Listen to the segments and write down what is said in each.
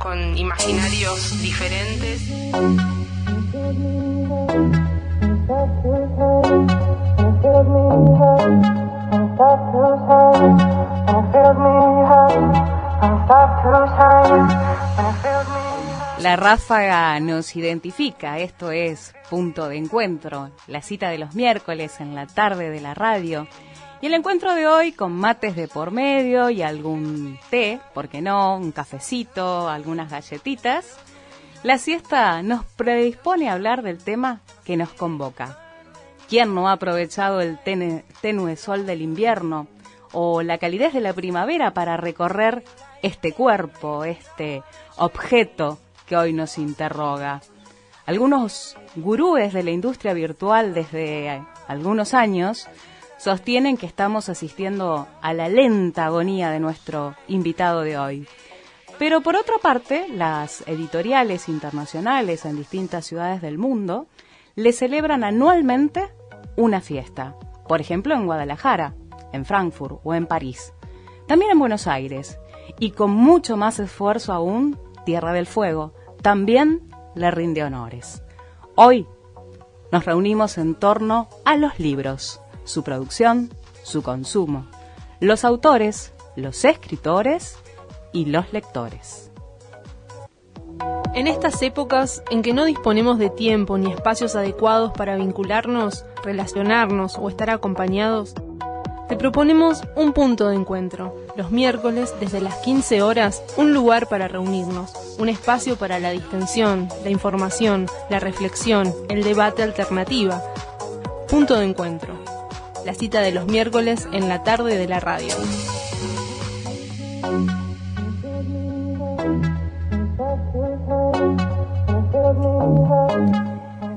con imaginarios diferentes. La ráfaga nos identifica, esto es Punto de Encuentro, la cita de los miércoles en la tarde de la radio. Y el encuentro de hoy con mates de por medio y algún té, ¿por qué no? Un cafecito, algunas galletitas. La siesta nos predispone a hablar del tema que nos convoca. ¿Quién no ha aprovechado el tenue sol del invierno o la calidez de la primavera para recorrer este cuerpo, este objeto que hoy nos interroga? Algunos gurúes de la industria virtual desde algunos años sostienen que estamos asistiendo a la lenta agonía de nuestro invitado de hoy. Pero por otra parte, las editoriales internacionales en distintas ciudades del mundo le celebran anualmente una fiesta. Por ejemplo, en Guadalajara, en Frankfurt o en París. También en Buenos Aires. Y con mucho más esfuerzo aún, Tierra del Fuego también le rinde honores. Hoy nos reunimos en torno a los libros, su producción, su consumo, los autores, los escritores y los lectores. En estas épocas en que no disponemos de tiempo ni espacios adecuados para vincularnos, relacionarnos o estar acompañados, te proponemos un punto de encuentro. Los miércoles, desde las 15 horas, un lugar para reunirnos, un espacio para la distensión, la información, la reflexión, el debate alternativa. Punto de encuentro. La cita de los miércoles en la tarde de la radio.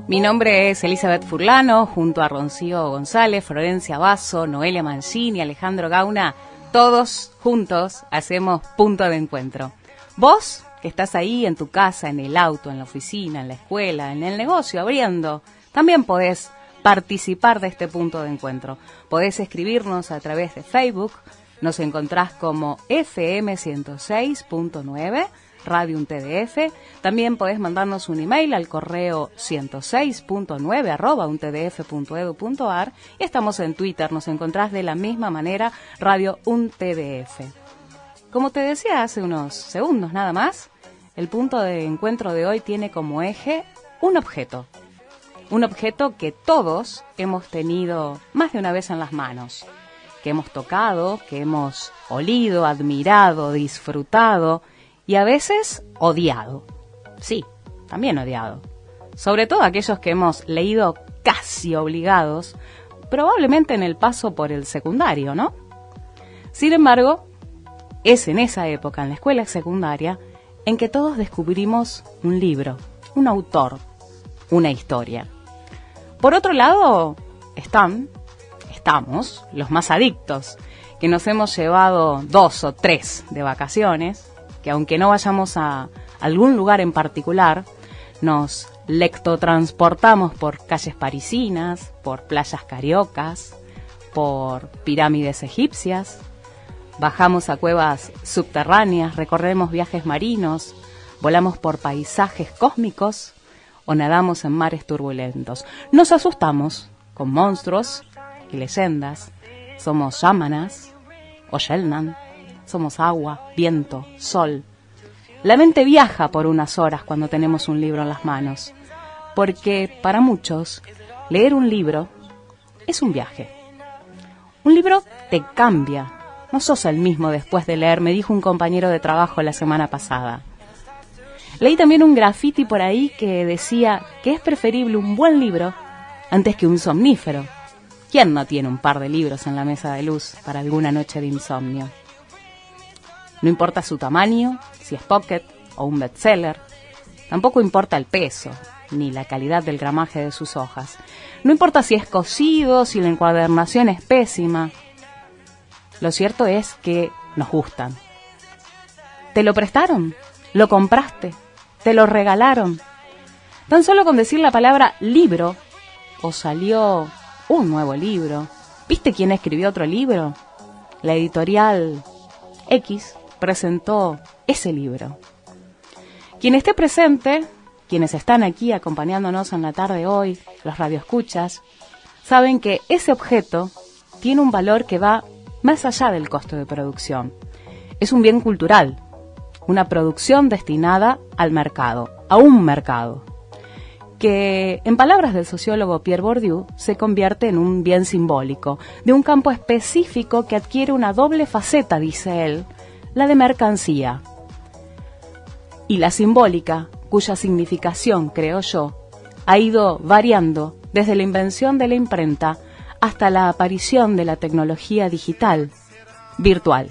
Mi nombre es Elizabeth Furlano, junto a Rocío González, Florencia Basso, Noelia Mancini, Alejandro Gauna, todos juntos hacemos Punto de Encuentro. Vos, que estás ahí en tu casa, en el auto, en la oficina, en la escuela, en el negocio, abriendo, también podés participar de este Punto de Encuentro. Podés escribirnos a través de Facebook, nos encontrás como FM 106.9, Radio Un TDF. También podés mandarnos un email al correo 106.9@untdf.edu.ar y estamos en Twitter, nos encontrás de la misma manera, Radio Un TDF. Como te decía hace unos segundos nada más, el punto de encuentro de hoy tiene como eje un objeto que todos hemos tenido más de una vez en las manos, que hemos tocado, que hemos olido, admirado, disfrutado y a veces odiado. Sí, también odiado. Sobre todo aquellos que hemos leído casi obligados, probablemente en el paso por el secundario, ¿no? Sin embargo, es en esa época, en la escuela secundaria, en que todos descubrimos un libro, un autor, una historia. Por otro lado, estamos los más adictos, que nos hemos llevado 2 o 3 de vacaciones, que aunque no vayamos a algún lugar en particular, nos lectotransportamos por calles parisinas, por playas cariocas, por pirámides egipcias, bajamos a cuevas subterráneas, recorremos viajes marinos, volamos por paisajes cósmicos o nadamos en mares turbulentos. Nos asustamos con monstruos y leyendas, somos Yámanas o Shelnan. Somos agua, viento, sol. La mente viaja por unas horas cuando tenemos un libro en las manos, porque para muchos leer un libro es un viaje. Un libro te cambia. No sos el mismo después de leer, me dijo un compañero de trabajo la semana pasada. Leí también un graffiti por ahí que decía que es preferible un buen libro antes que un somnífero. ¿Quién no tiene un par de libros en la mesa de luz para alguna noche de insomnio? No importa su tamaño, si es pocket o un bestseller. Tampoco importa el peso, ni la calidad del gramaje de sus hojas. No importa si es cosido, si la encuadernación es pésima. Lo cierto es que nos gustan. ¿Te lo prestaron? ¿Lo compraste? ¿Te lo regalaron? Tan solo con decir la palabra libro, o salió un nuevo libro. ¿Viste quién escribió otro libro? La editorial X presentó ese libro. Quien esté presente, quienes están aquí acompañándonos en la tarde hoy, los radioescuchas, saben que ese objeto tiene un valor que va más allá del costo de producción. Es un bien cultural, una producción destinada al mercado, a un mercado, que, en palabras del sociólogo Pierre Bourdieu, se convierte en un bien simbólico, de un campo específico que adquiere una doble faceta, dice él, la de mercancía, y la simbólica, cuya significación, creo yo, ha ido variando desde la invención de la imprenta hasta la aparición de la tecnología digital, virtual.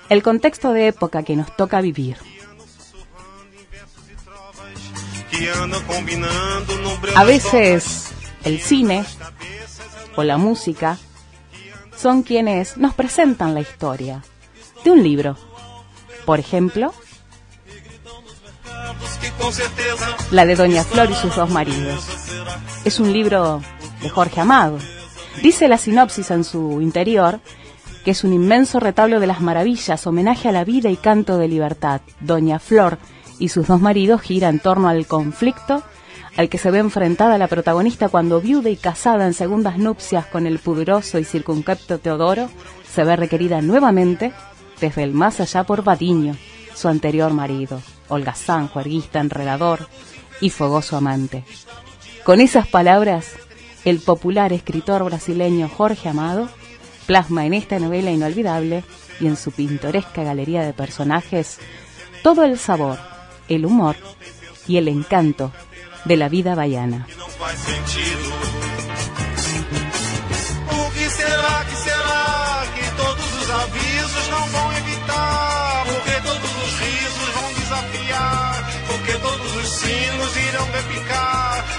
El contexto de época que nos toca vivir. A veces el cine o la música son quienes nos presentan la historia de un libro. Por ejemplo, la de Doña Flor y sus dos maridos. Es un libro de Jorge Amado. Dice la sinopsis en su interior que es un inmenso retablo de las maravillas, homenaje a la vida y canto de libertad. Doña Flor y sus dos maridos gira en torno al conflicto al que se ve enfrentada la protagonista cuando, viuda y casada en segundas nupcias con el pudoroso y circunspecto Teodoro, se ve requerida nuevamente desde el más allá por Badiño, su anterior marido, holgazán, juerguista, enredador y fogoso amante. Con esas palabras, el popular escritor brasileño Jorge Amado plasma en esta novela inolvidable y en su pintoresca galería de personajes todo el sabor, el humor y el encanto de la vida baiana.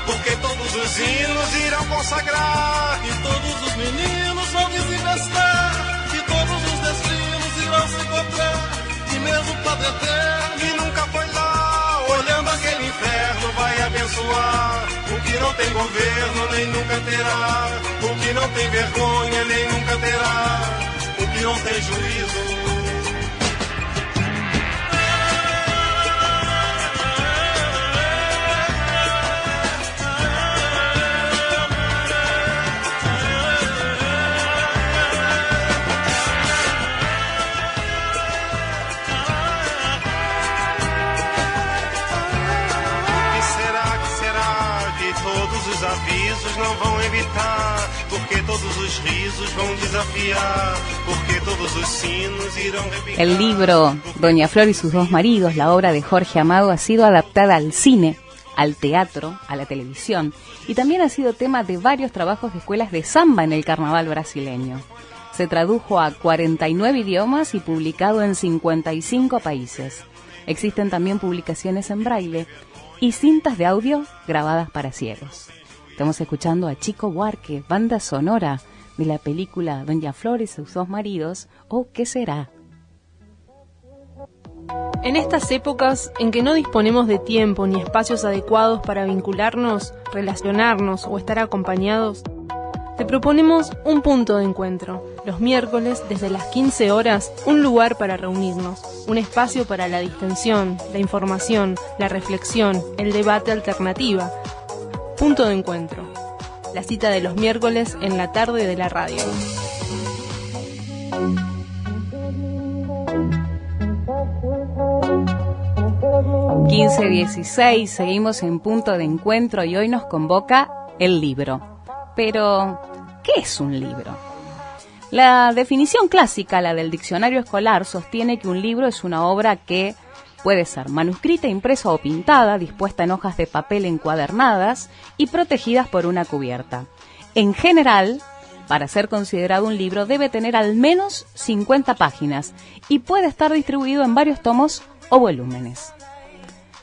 Porque todos os hinos irão consagrar, e todos os meninos vão desinvestar, e todos os destinos irão se encontrar, e mesmo o Padre Eterno, e nunca foi lá, olhando aquele inferno, vai abençoar o que não tem governo, nem nunca terá, o que não tem vergonha, nem nunca terá, o que não tem juízo. Não vão evitar, porque todos os risos vão desafiar, porque todos os sinos irão repicar. El libro Doña Flor y sus dos maridos, la obra de Jorge Amado, ha sido adaptada al cine, al teatro, a la televisión, y también ha sido tema de varios trabajos de escuelas de samba en el carnaval brasileño. Se tradujo a 49 idiomas y publicado en 55 países. Existen también publicaciones en braille y cintas de audio grabadas para ciegos. Estamos escuchando a Chico Buarque, banda sonora de la película Doña Flor y sus dos maridos, o ¿Qué será? En estas épocas en que no disponemos de tiempo ni espacios adecuados para vincularnos, relacionarnos o estar acompañados, te proponemos un punto de encuentro. Los miércoles, desde las 15 horas, un lugar para reunirnos, un espacio para la distensión, la información, la reflexión, el debate alternativa. Punto de encuentro. La cita de los miércoles en la tarde de la radio. ...15:16, seguimos en Punto de Encuentro y hoy nos convoca el libro. Pero, ¿qué es un libro? La definición clásica, la del diccionario escolar, sostiene que un libro es una obra que puede ser manuscrita, impresa o pintada, dispuesta en hojas de papel encuadernadas y protegidas por una cubierta. En general, para ser considerado un libro debe tener al menos 50 páginas y puede estar distribuido en varios tomos o volúmenes.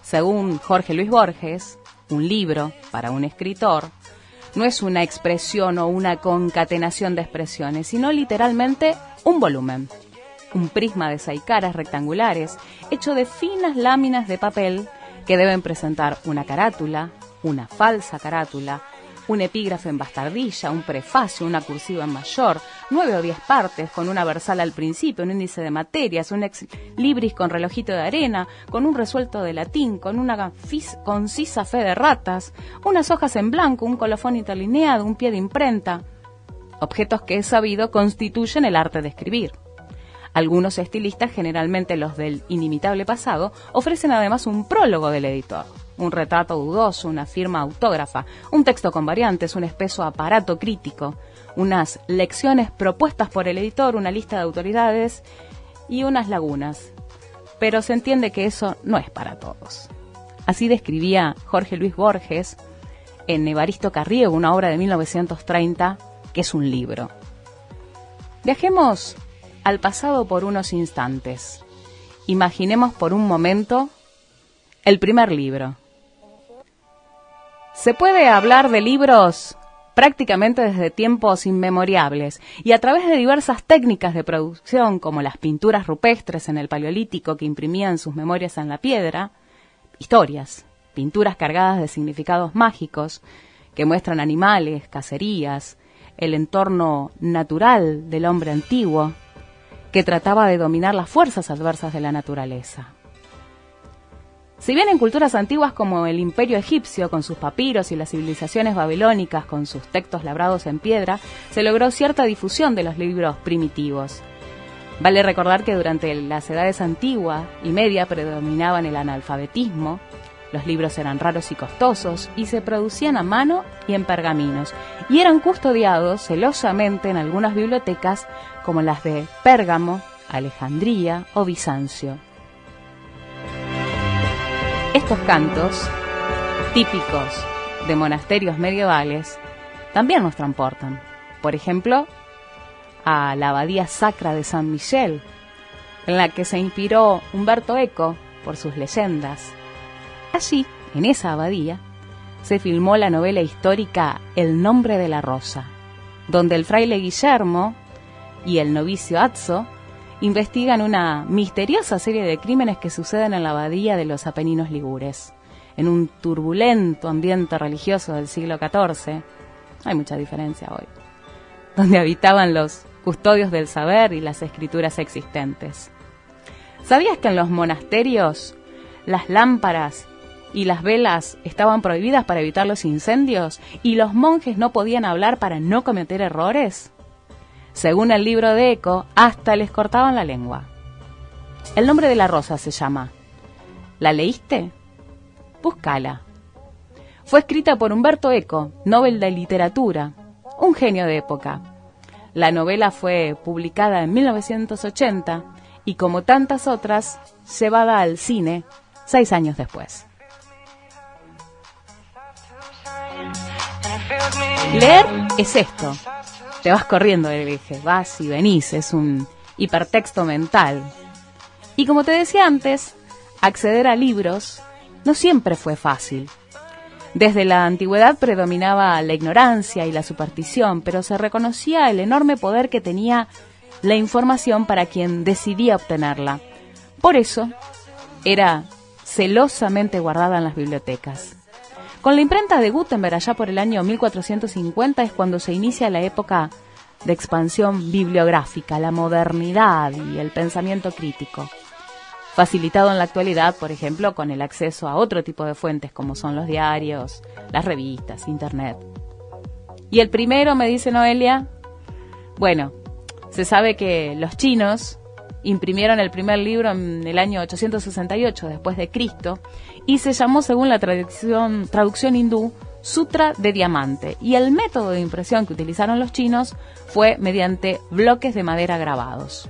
Según Jorge Luis Borges, un libro, para un escritor, no es una expresión o una concatenación de expresiones, sino literalmente un volumen. Un prisma de 6 caras rectangulares hecho de finas láminas de papel que deben presentar una carátula, una falsa carátula, un epígrafe en bastardilla, un prefacio, una cursiva en mayor, 9 o 10 partes, con una versal al principio, un índice de materias, un ex libris con relojito de arena, con un resuelto de latín, con una concisa fe de ratas, unas hojas en blanco, un colofón interlineado, un pie de imprenta. Objetos que es sabido constituyen el arte de escribir. Algunos estilistas, generalmente los del inimitable pasado, ofrecen además un prólogo del editor. Un retrato dudoso, una firma autógrafa, un texto con variantes, un espeso aparato crítico, unas lecciones propuestas por el editor, una lista de autoridades y unas lagunas. Pero se entiende que eso no es para todos. Así describía Jorge Luis Borges en Evaristo Carriego, una obra de 1930, que es un libro. Viajemos al pasado por unos instantes. Imaginemos por un momento el primer libro. Se puede hablar de libros prácticamente desde tiempos inmemorables y a través de diversas técnicas de producción como las pinturas rupestres en el Paleolítico que imprimían sus memorias en la piedra, historias, pinturas cargadas de significados mágicos que muestran animales, cacerías, el entorno natural del hombre antiguo que trataba de dominar las fuerzas adversas de la naturaleza. Si bien en culturas antiguas como el Imperio egipcio con sus papiros y las civilizaciones babilónicas con sus textos labrados en piedra, se logró cierta difusión de los libros primitivos. Vale recordar que durante las edades antigua y media predominaban el analfabetismo, los libros eran raros y costosos y se producían a mano y en pergaminos, y eran custodiados celosamente en algunas bibliotecas como las de Pérgamo, Alejandría o Bizancio. Estos cantos, típicos de monasterios medievales, también nos transportan, por ejemplo, a la abadía sacra de San Michel, en la que se inspiró Umberto Eco por sus leyendas. Allí, en esa abadía, se filmó la novela histórica El nombre de la rosa, donde el fraile Guillermo y el novicio Azzo investigan una misteriosa serie de crímenes que suceden en la abadía de los Apeninos ligures, en un turbulento ambiente religioso del siglo XIV, hay mucha diferencia hoy, donde habitaban los custodios del saber y las escrituras existentes. ¿Sabías que en los monasterios las lámparas y las velas estaban prohibidas para evitar los incendios y los monjes no podían hablar para no cometer errores? Según el libro de Eco, hasta les cortaban la lengua. El nombre de la rosa se llama. ¿La leíste? Búscala. Fue escrita por Umberto Eco, Nobel de Literatura, un genio de época. La novela fue publicada en 1980 y, como tantas otras, llevada al cine 6 años después. Leer es esto. Te vas corriendo del eje, vas y venís, es un hipertexto mental. Y como te decía antes, acceder a libros no siempre fue fácil. Desde la antigüedad predominaba la ignorancia y la superstición, pero se reconocía el enorme poder que tenía la información para quien decidía obtenerla. Por eso, era celosamente guardada en las bibliotecas. Con la imprenta de Gutenberg allá por el año 1450 es cuando se inicia la época de expansión bibliográfica, la modernidad y el pensamiento crítico, facilitado en la actualidad, por ejemplo, con el acceso a otro tipo de fuentes como son los diarios, las revistas, internet. Y el primero, me dice Noelia, bueno, se sabe que los chinos imprimieron el primer libro en el año 868 después de Cristo y se llamó, según la traducción hindú, Sutra de Diamante, y el método de impresión que utilizaron los chinos fue mediante bloques de madera grabados.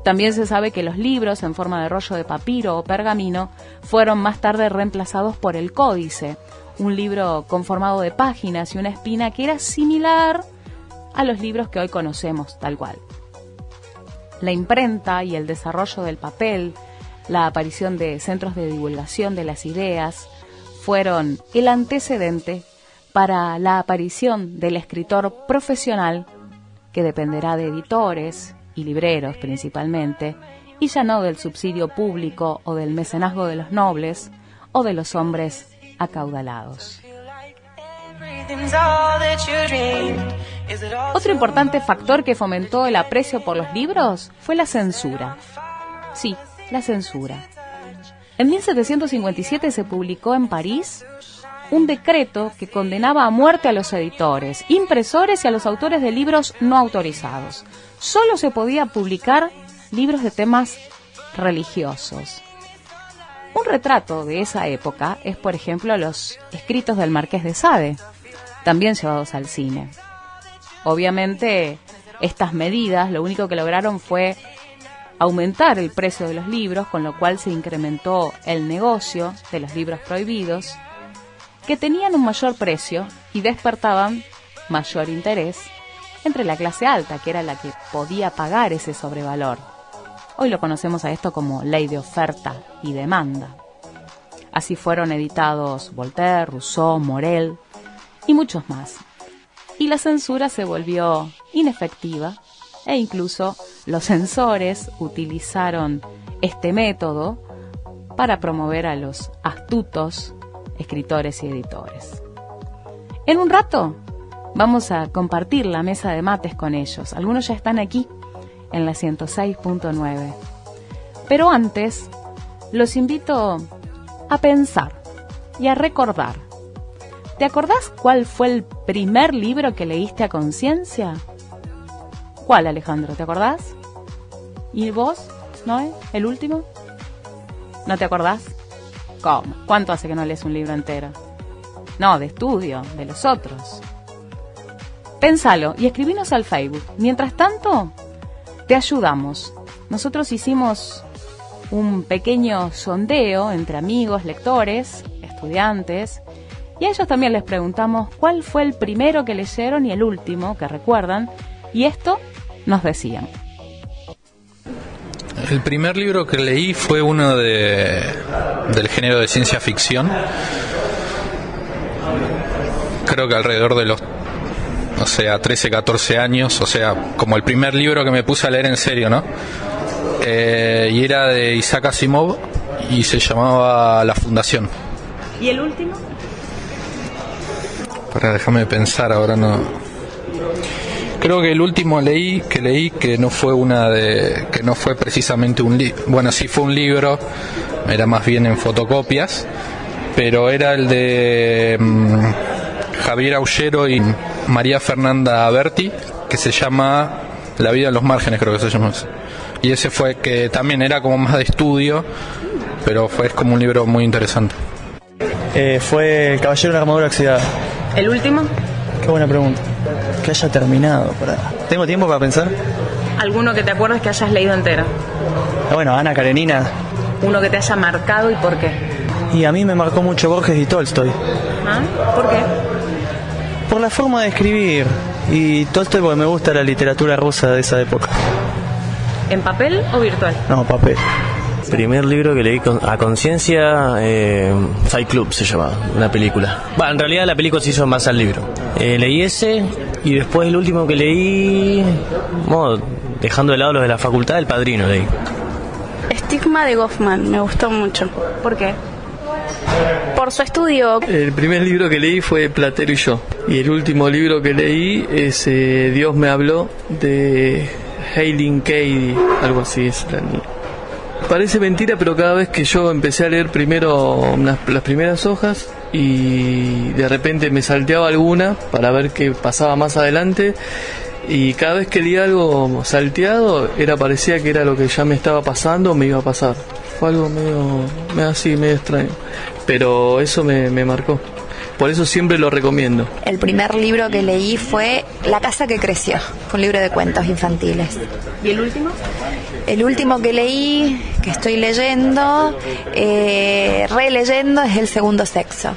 También se sabe que los libros en forma de rollo de papiro o pergamino fueron más tarde reemplazados por el códice, un libro conformado de páginas y una espina que era similar a los libros que hoy conocemos tal cual. La imprenta y el desarrollo del papel, la aparición de centros de divulgación de las ideas, fueron el antecedente para la aparición del escritor profesional, que dependerá de editores y libreros principalmente, y ya no del subsidio público o del mecenazgo de los nobles o de los hombres acaudalados. Otro importante factor que fomentó el aprecio por los libros fue la censura. Sí, la censura. En 1757 se publicó en París un decreto que condenaba a muerte a los editores, impresores y a los autores de libros no autorizados. Solo se podía publicar libros de temas religiosos. Un retrato de esa época es, por ejemplo, los escritos del Marqués de Sade, también llevados al cine. Obviamente, estas medidas lo único que lograron fue aumentar el precio de los libros, con lo cual se incrementó el negocio de los libros prohibidos, que tenían un mayor precio y despertaban mayor interés entre la clase alta, que era la que podía pagar ese sobrevalor. Hoy lo conocemos a esto como ley de oferta y demanda. Así fueron editados Voltaire, Rousseau, Morel y muchos más. Y la censura se volvió inefectiva e incluso los censores utilizaron este método para promover a los astutos escritores y editores. En un rato vamos a compartir la mesa de mates con ellos. Algunos ya están aquí en la 106.9. Pero antes, los invito a pensar y a recordar. ¿Te acordás cuál fue el primer libro que leíste a conciencia? ¿Cuál, Alejandro? ¿Te acordás? ¿Y vos, Noé? ¿El último? ¿No te acordás? ¿Cómo? ¿Cuánto hace que no lees un libro entero? No, de estudio, de los otros. Pénsalo y escribinos al Facebook. Mientras tanto, te ayudamos. Nosotros hicimos un pequeño sondeo entre amigos, lectores, estudiantes, y a ellos también les preguntamos cuál fue el primero que leyeron y el último que recuerdan, y esto nos decían. El primer libro que leí fue uno del género de ciencia ficción. Creo que alrededor de los 13, 14 años, como el primer libro que me puse a leer en serio, ¿no? Y era de Isaac Asimov y se llamaba La Fundación. ¿Y el último? Déjame pensar, ahora no. Creo que el último que leí que no fue precisamente un libro. Bueno, sí fue un libro, era más bien en fotocopias, pero era el de Javier Aullero y María Fernanda Berti, que se llama La vida en los márgenes, creo que se llama eso. Y ese fue que también era como más de estudio, pero es como un libro muy interesante. Fue El caballero de la armadura oxidada. ¿El último? Qué buena pregunta. Que haya terminado. ¿Tengo tiempo para pensar? ¿Alguno que te acuerdes que hayas leído entero? Bueno, Ana Karenina. ¿Uno que te haya marcado y por qué? Y a mí me marcó mucho Borges y Tolstoy. ¿Ah? ¿Por qué? Por la forma de escribir. Y Tolstoy porque me gusta la literatura rusa de esa época. ¿En papel o virtual? No, papel. Primer libro que leí a conciencia, Fight Club se llama, una película. Bueno, en realidad la película se hizo en base al libro. Leí ese y después el último que leí, dejando de lado los de la facultad, El Padrino leí. Estigma de Goffman, me gustó mucho. ¿Por qué? Por su estudio. El primer libro que leí fue Platero y yo. Y el último libro que leí es Dios me habló, de Hailing Cady, algo así es. Parece mentira, pero cada vez que yo empecé a leer primero las primeras hojas y de repente me salteaba alguna para ver qué pasaba más adelante, y cada vez que leía algo salteado parecía que era lo que ya me estaba pasando o me iba a pasar. Fue algo medio extraño, pero eso me marcó. Por eso siempre lo recomiendo. El primer libro que leí fue La casa que creció. Fue un libro de cuentos infantiles. ¿Y el último? El último que leí, que estoy leyendo, releyendo, es El segundo sexo,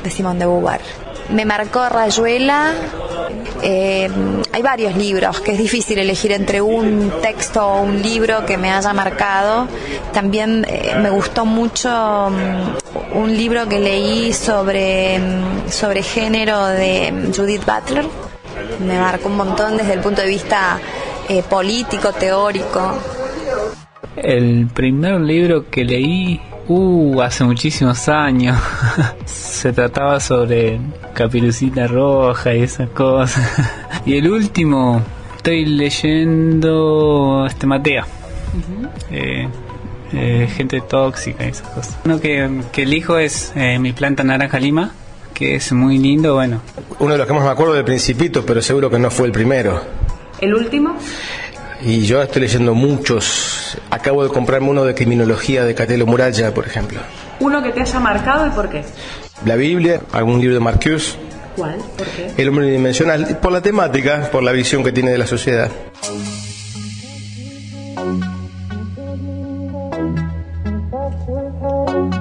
de Simone de Beauvoir. Me marcó Rayuela. Hay varios libros que es difícil elegir entre un texto o un libro que me haya marcado. También me gustó mucho un libro que leí sobre género de Judith Butler. Me marcó un montón desde el punto de vista político, teórico. El primer libro que leí Hace muchísimos años. Se trataba sobre Caperucita Roja y esas cosas. Y el último, estoy leyendo Matea. Gente tóxica y esas cosas. Uno que elijo es Mi planta naranja lima, que es muy lindo, bueno. Uno de los que más me acuerdo del Principito, pero seguro que no fue el primero. ¿El último? Y yo estoy leyendo muchos. Acabo de comprarme uno de criminología de Catelo Muralla, por ejemplo. ¿Uno que te haya marcado y por qué? La Biblia, algún libro de Marcuse. ¿Cuál? ¿Por qué? El hombre unidimensional, por la temática, por la visión que tiene de la sociedad.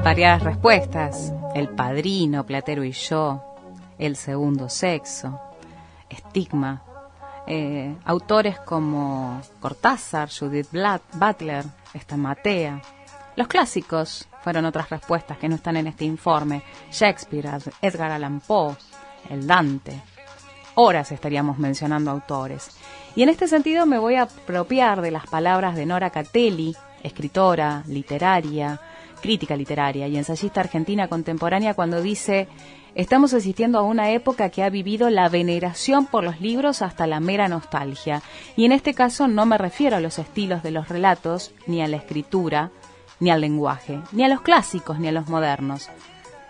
Variadas respuestas. El Padrino, Platero y yo, El segundo sexo, Estigma. Autores como Cortázar, Judith Butler, Matea. Los clásicos fueron otras respuestas que no están en este informe. Shakespeare, Edgar Allan Poe, el Dante. Horas estaríamos mencionando autores. Y en este sentido me voy a apropiar de las palabras de Nora Catelli, escritora, literaria, crítica literaria y ensayista argentina contemporánea, cuando dice: estamos asistiendo a una época que ha vivido la veneración por los libros hasta la mera nostalgia. Y en este caso no me refiero a los estilos de los relatos, ni a la escritura, ni al lenguaje, ni a los clásicos, ni a los modernos.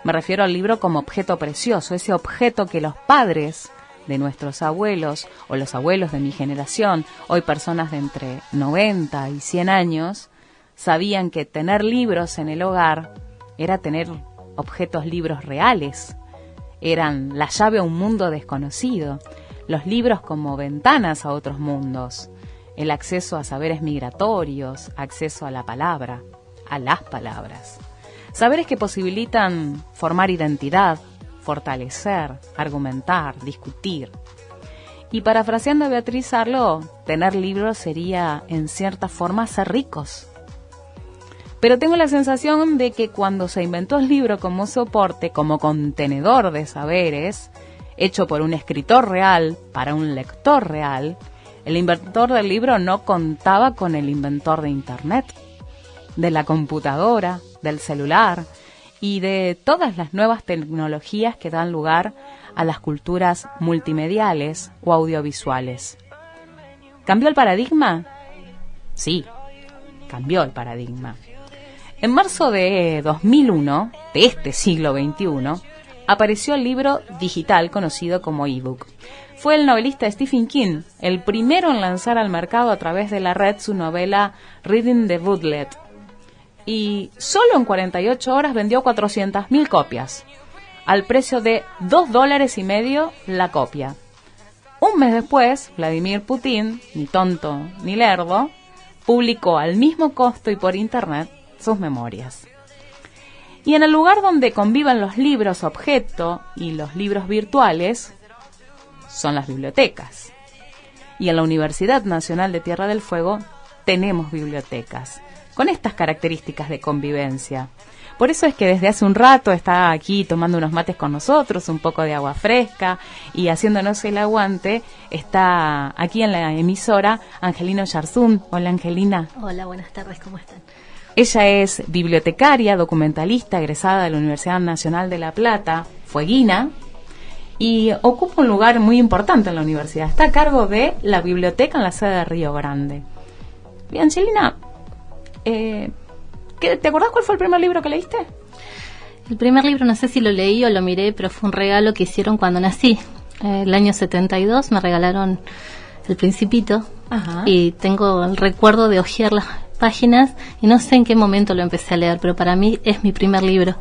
Me refiero al libro como objeto precioso, ese objeto que los padres de nuestros abuelos, o los abuelos de mi generación, hoy personas de entre 90 y 100 años, sabían que tener libros en el hogar era tener objetos libros reales. Eran la llave a un mundo desconocido, los libros como ventanas a otros mundos, el acceso a saberes migratorios, acceso a la palabra, a las palabras. Saberes que posibilitan formar identidad, fortalecer, argumentar, discutir. Y parafraseando a Beatriz Arlo, tener libros sería, en cierta forma, ser ricos. Pero tengo la sensación de que cuando se inventó el libro como soporte, como contenedor de saberes, hecho por un escritor real, para un lector real, el inventor del libro no contaba con el inventor de Internet, de la computadora, del celular y de todas las nuevas tecnologías que dan lugar a las culturas multimediales o audiovisuales. ¿Cambió el paradigma? Sí, cambió el paradigma. En marzo de 2001, de este siglo XXI, apareció el libro digital conocido como ebook. Fue el novelista Stephen King el primero en lanzar al mercado a través de la red su novela Reading the Booklet. Y solo en 48 horas vendió 400.000 copias, al precio de $2.50 la copia. Un mes después, Vladimir Putin, ni tonto ni lerdo, publicó al mismo costo y por internet sus memorias. Y en el lugar donde conviven los libros objeto y los libros virtuales, son las bibliotecas. Y en la Universidad Nacional de Tierra del Fuego tenemos bibliotecas, con estas características de convivencia. Por eso es que desde hace un rato está aquí tomando unos mates con nosotros, un poco de agua fresca y haciéndonos el aguante. Está aquí en la emisora Angelina Oyarzún. Hola, Angelina. Hola, buenas tardes, ¿cómo están? Ella es bibliotecaria, documentalista, egresada de la Universidad Nacional de La Plata, fueguina, y ocupa un lugar muy importante en la universidad. Está a cargo de la biblioteca en la sede de Río Grande. Y Angelina, ¿te acordás cuál fue el primer libro que leíste? El primer libro no sé si lo leí o lo miré, pero fue un regalo que hicieron cuando nací. El año 72 me regalaron El Principito. Ajá. Y tengo el recuerdo de hojear las páginas y no sé en qué momento lo empecé a leer, pero para mí es mi primer libro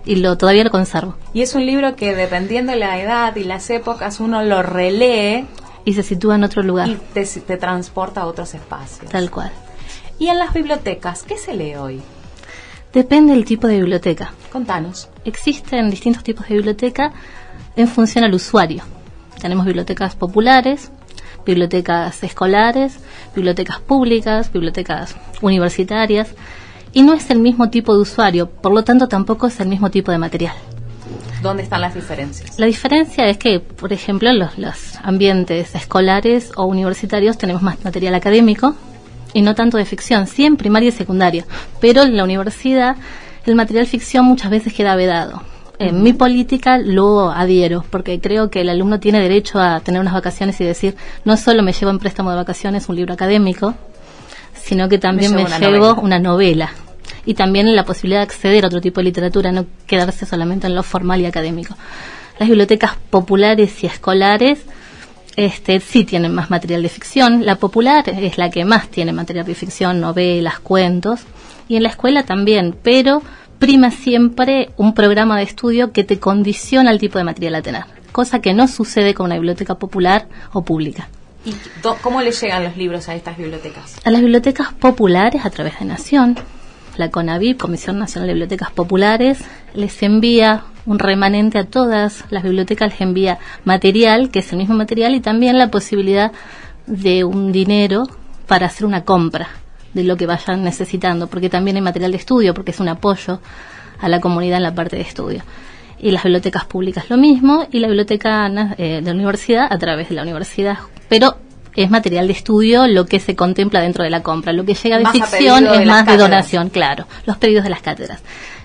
y todavía lo conservo. Y es un libro que, dependiendo de la edad y las épocas, uno lo relee y se sitúa en otro lugar y te transporta a otros espacios. Tal cual. ¿Y en las bibliotecas qué se lee hoy? Depende del tipo de biblioteca. Contanos. Existen distintos tipos de biblioteca en función al usuario. Tenemos bibliotecas populares, bibliotecas escolares, bibliotecas públicas, bibliotecas universitarias, y no es el mismo tipo de usuario, por lo tanto tampoco es el mismo tipo de material. ¿Dónde están las diferencias? La diferencia es que, por ejemplo, en los ambientes escolares o universitarios tenemos más material académico y no tanto de ficción, sí en primaria y secundaria, pero en la universidad el material ficción muchas veces queda vedado. En mi política lo adhiero, porque creo que el alumno tiene derecho a tener unas vacaciones y decir, no solo me llevo en préstamo de vacaciones un libro académico, sino que también me llevo una novela. Y también la posibilidad de acceder a otro tipo de literatura, no quedarse solamente en lo formal y académico. Las bibliotecas populares y escolares sí tienen más material de ficción. La popular es la que más tiene material de ficción, novelas, cuentos, y en la escuela también, pero prima siempre un programa de estudio que te condiciona el tipo de material a tener, cosa que no sucede con una biblioteca popular o pública. ¿Y cómo le llegan los libros a estas bibliotecas? A las bibliotecas populares a través de Nación. La CONAVIP, Comisión Nacional de Bibliotecas Populares, les envía un remanente a todas las bibliotecas, les envía material, que es el mismo material, y también la posibilidad de un dinero para hacer una compra de lo que vayan necesitando, porque también hay material de estudio, porque es un apoyo a la comunidad en la parte de estudio. Y las bibliotecas públicas lo mismo, y la biblioteca de la universidad a través de la universidad, pero es material de estudio lo que se contempla dentro de la compra. Lo que llega de más ficción es más de donación, claro, los pedidos de las cátedras.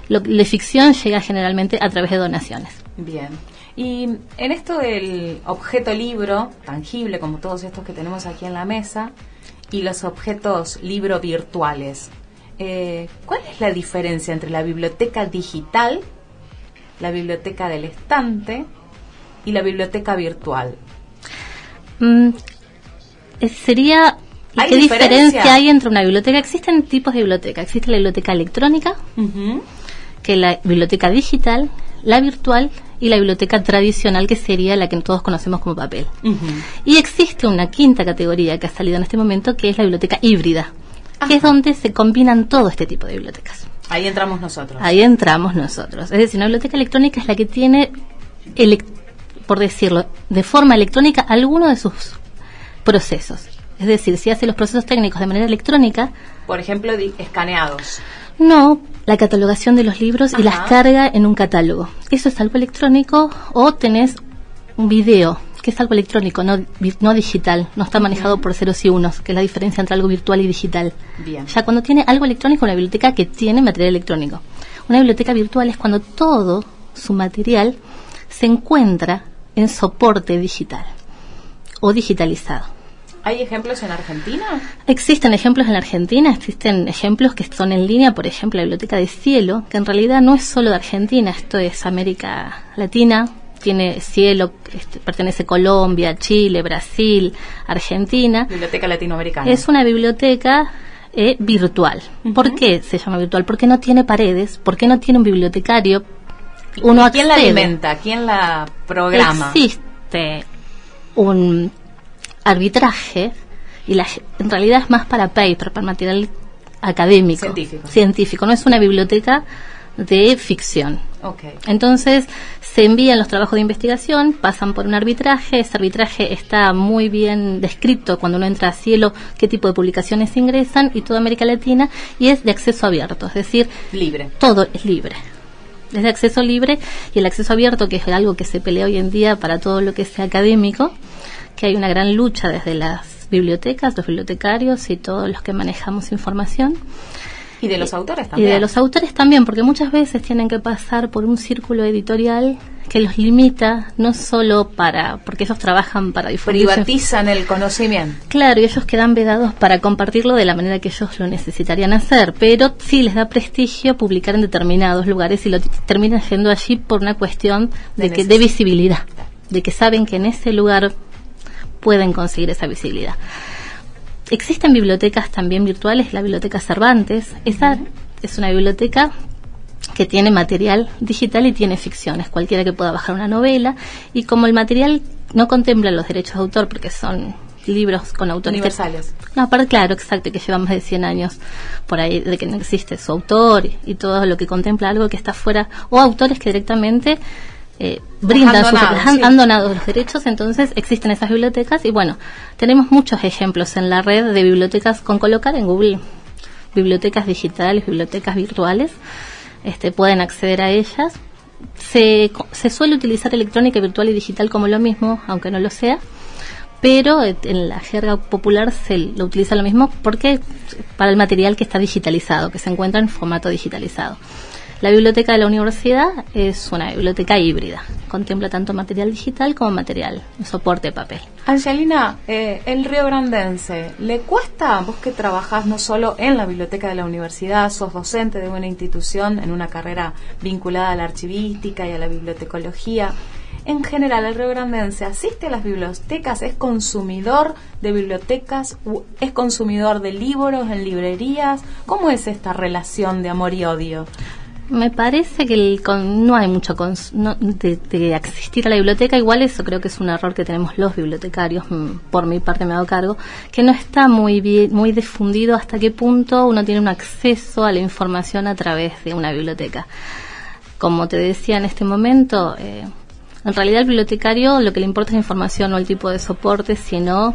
Lo de ficción llega generalmente a través de donaciones. Bien. Y en esto del objeto libro, tangible como todos estos que tenemos aquí en la mesa, y los objetos libro virtuales, ¿cuál es la diferencia entre la biblioteca digital, la biblioteca del estante y la biblioteca virtual? Sería... ¿Qué diferencia hay entre una biblioteca? Existen tipos de biblioteca. Existe la biblioteca electrónica, que es la biblioteca digital, la virtual y la biblioteca tradicional, que sería la que todos conocemos como papel. Y existe una quinta categoría que ha salido en este momento, que es la biblioteca híbrida, que es donde se combinan todo este tipo de bibliotecas. Ahí entramos nosotros. Ahí entramos nosotros. Es decir, una biblioteca electrónica es la que tiene, por decirlo, de forma electrónica alguno de sus procesos. Es decir, si hace los procesos técnicos de manera electrónica... Por ejemplo, escaneados. No, la catalogación de los libros y las carga en un catálogo. Eso es algo electrónico. O tenés un video, que es algo electrónico, no digital. No está manejado por ceros y unos, que es la diferencia entre algo virtual y digital. Bien. Ya cuando tiene algo electrónico, una biblioteca que tiene material electrónico. Una biblioteca virtual es cuando todo su material se encuentra en soporte digital o digitalizado. ¿Hay ejemplos en Argentina? Existen ejemplos en la Argentina, existen ejemplos que son en línea, por ejemplo, la Biblioteca de Cielo, que en realidad no es solo de Argentina, esto es América Latina, tiene Cielo, pertenece a Colombia, Chile, Brasil, Argentina. Biblioteca Latinoamericana. Es una biblioteca virtual. ¿Por qué se llama virtual? Porque no tiene paredes, porque no tiene un bibliotecario. Uno ¿Quién la alimenta? ¿Quién la programa? Existe un arbitraje, y en realidad es más para paper, para material académico, científico, no es una biblioteca de ficción. Entonces se envían los trabajos de investigación, pasan por un arbitraje, ese arbitraje está muy bien descrito cuando uno entra a Cielo, qué tipo de publicaciones ingresan, y toda América Latina, y es de acceso abierto, es decir, libre. Todo es libre. Es de acceso libre, y el acceso abierto, que es algo que se pelea hoy en día para todo lo que sea académico, que hay una gran lucha desde las bibliotecas, los bibliotecarios y todos los que manejamos información. Y de los autores también. Y de los autores también, porque muchas veces tienen que pasar por un círculo editorial que los limita, no solo porque ellos trabajan para difundir. Privatizan el conocimiento. Claro, y ellos quedan vedados para compartirlo de la manera que ellos lo necesitarían hacer, pero sí les da prestigio publicar en determinados lugares y lo terminan yendo allí por una cuestión de visibilidad, de que saben que en ese lugar pueden conseguir esa visibilidad. Existen bibliotecas también virtuales, la Biblioteca Cervantes. Esa es una biblioteca que tiene material digital y tiene ficciones, cualquiera que pueda bajar una novela, y como el material no contempla los derechos de autor, porque son libros con autores universales. Claro, exacto, que lleva más de 100 años por ahí de que no existe su autor y todo lo que contempla algo que está fuera, o autores que directamente han donado los derechos. Entonces existen esas bibliotecas, y bueno, tenemos muchos ejemplos en la red de bibliotecas con colocar en Google bibliotecas digitales, bibliotecas virtuales, pueden acceder a ellas. Se suele utilizar electrónica, virtual y digital como lo mismo, aunque no lo sea, pero en la jerga popular se lo utiliza lo mismo porque para el material que está digitalizado, que se encuentra en formato digitalizado. La biblioteca de la universidad es una biblioteca híbrida. Contempla tanto material digital como material en soporte de papel. Angelina, el riograndense, ¿le cuesta, vos que trabajás no solo en la biblioteca de la universidad, sos docente de una institución en una carrera vinculada a la archivística y a la bibliotecología? En general, el riograndense asiste a las bibliotecas, es consumidor de bibliotecas, es consumidor de libros en librerías. ¿Cómo es esta relación de amor y odio? Me parece que no hay mucho de asistir a la biblioteca. Igual eso creo que es un error que tenemos los bibliotecarios, por mi parte me hago cargo, que no está muy difundido hasta qué punto uno tiene un acceso a la información a través de una biblioteca. Como te decía en este momento, en realidad al bibliotecario lo que le importa es la información, no el tipo de soporte, sino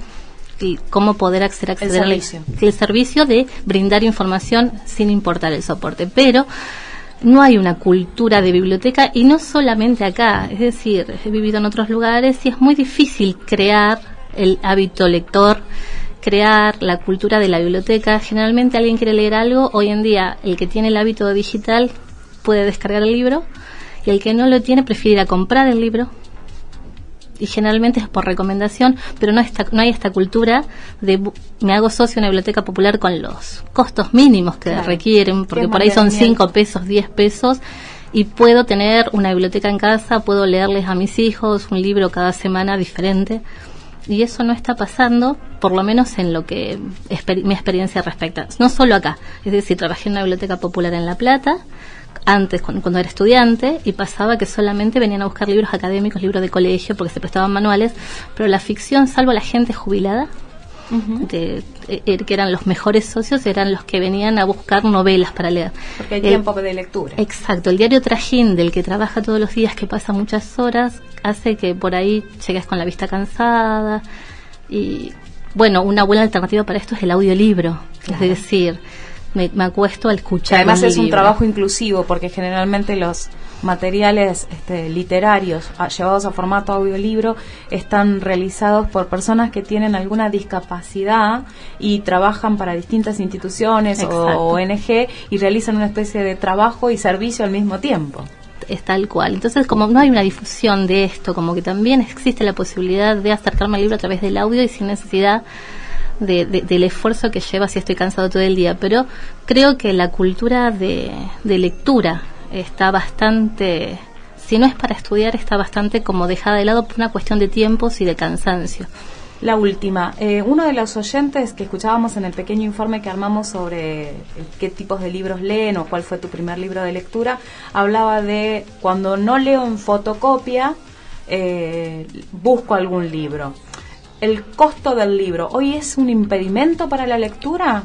cómo poder acceder al servicio de brindar información sin importar el soporte. Pero no hay una cultura de biblioteca, y no solamente acá, es decir, he vivido en otros lugares y es muy difícil crear el hábito lector, crear la cultura de la biblioteca. Generalmente alguien quiere leer algo, hoy en día el que tiene el hábito digital puede descargar el libro, y el que no lo tiene prefiere ir a comprar el libro, y generalmente es por recomendación, pero no hay esta cultura de me hago socio de una biblioteca popular con los costos mínimos que requieren, porque por ahí son 5 pesos, 10 pesos, y puedo tener una biblioteca en casa, puedo leerles a mis hijos un libro cada semana diferente, y eso no está pasando, por lo menos en lo que mi experiencia respecta. No solo acá, es decir, trabajé en una biblioteca popular en La Plata, antes cuando era estudiante, y pasaba que solamente venían a buscar libros académicos, libros de colegio, porque se prestaban manuales, pero la ficción, salvo la gente jubilada, que eran los mejores socios, eran los que venían a buscar novelas para leer. Porque hay tiempo de lectura. Exacto, el diario trajín del que trabaja todos los días, que pasa muchas horas, hace que por ahí llegues con la vista cansada. Y bueno, una buena alternativa para esto es el audiolibro, es decir, me acuesto a escuchar. Además es un trabajo inclusivo, porque generalmente los materiales literarios llevados a formato audiolibro están realizados por personas que tienen alguna discapacidad y trabajan para distintas instituciones o ONG, y realizan una especie de trabajo y servicio al mismo tiempo. Es tal cual. Entonces, como no hay una difusión de esto, como que también existe la posibilidad de acercarme al libro a través del audio y sin necesidad del esfuerzo que lleva si estoy cansado todo el día. Pero creo que la cultura de lectura está bastante, si no es para estudiar, está bastante como dejada de lado por una cuestión de tiempos y de cansancio. La última, uno de los oyentes que escuchábamos en el pequeño informe que armamos sobre qué tipos de libros leen o cuál fue tu primer libro de lectura, hablaba de cuando no leo en fotocopia, busco algún libro. ¿El costo del libro hoy es un impedimento para la lectura?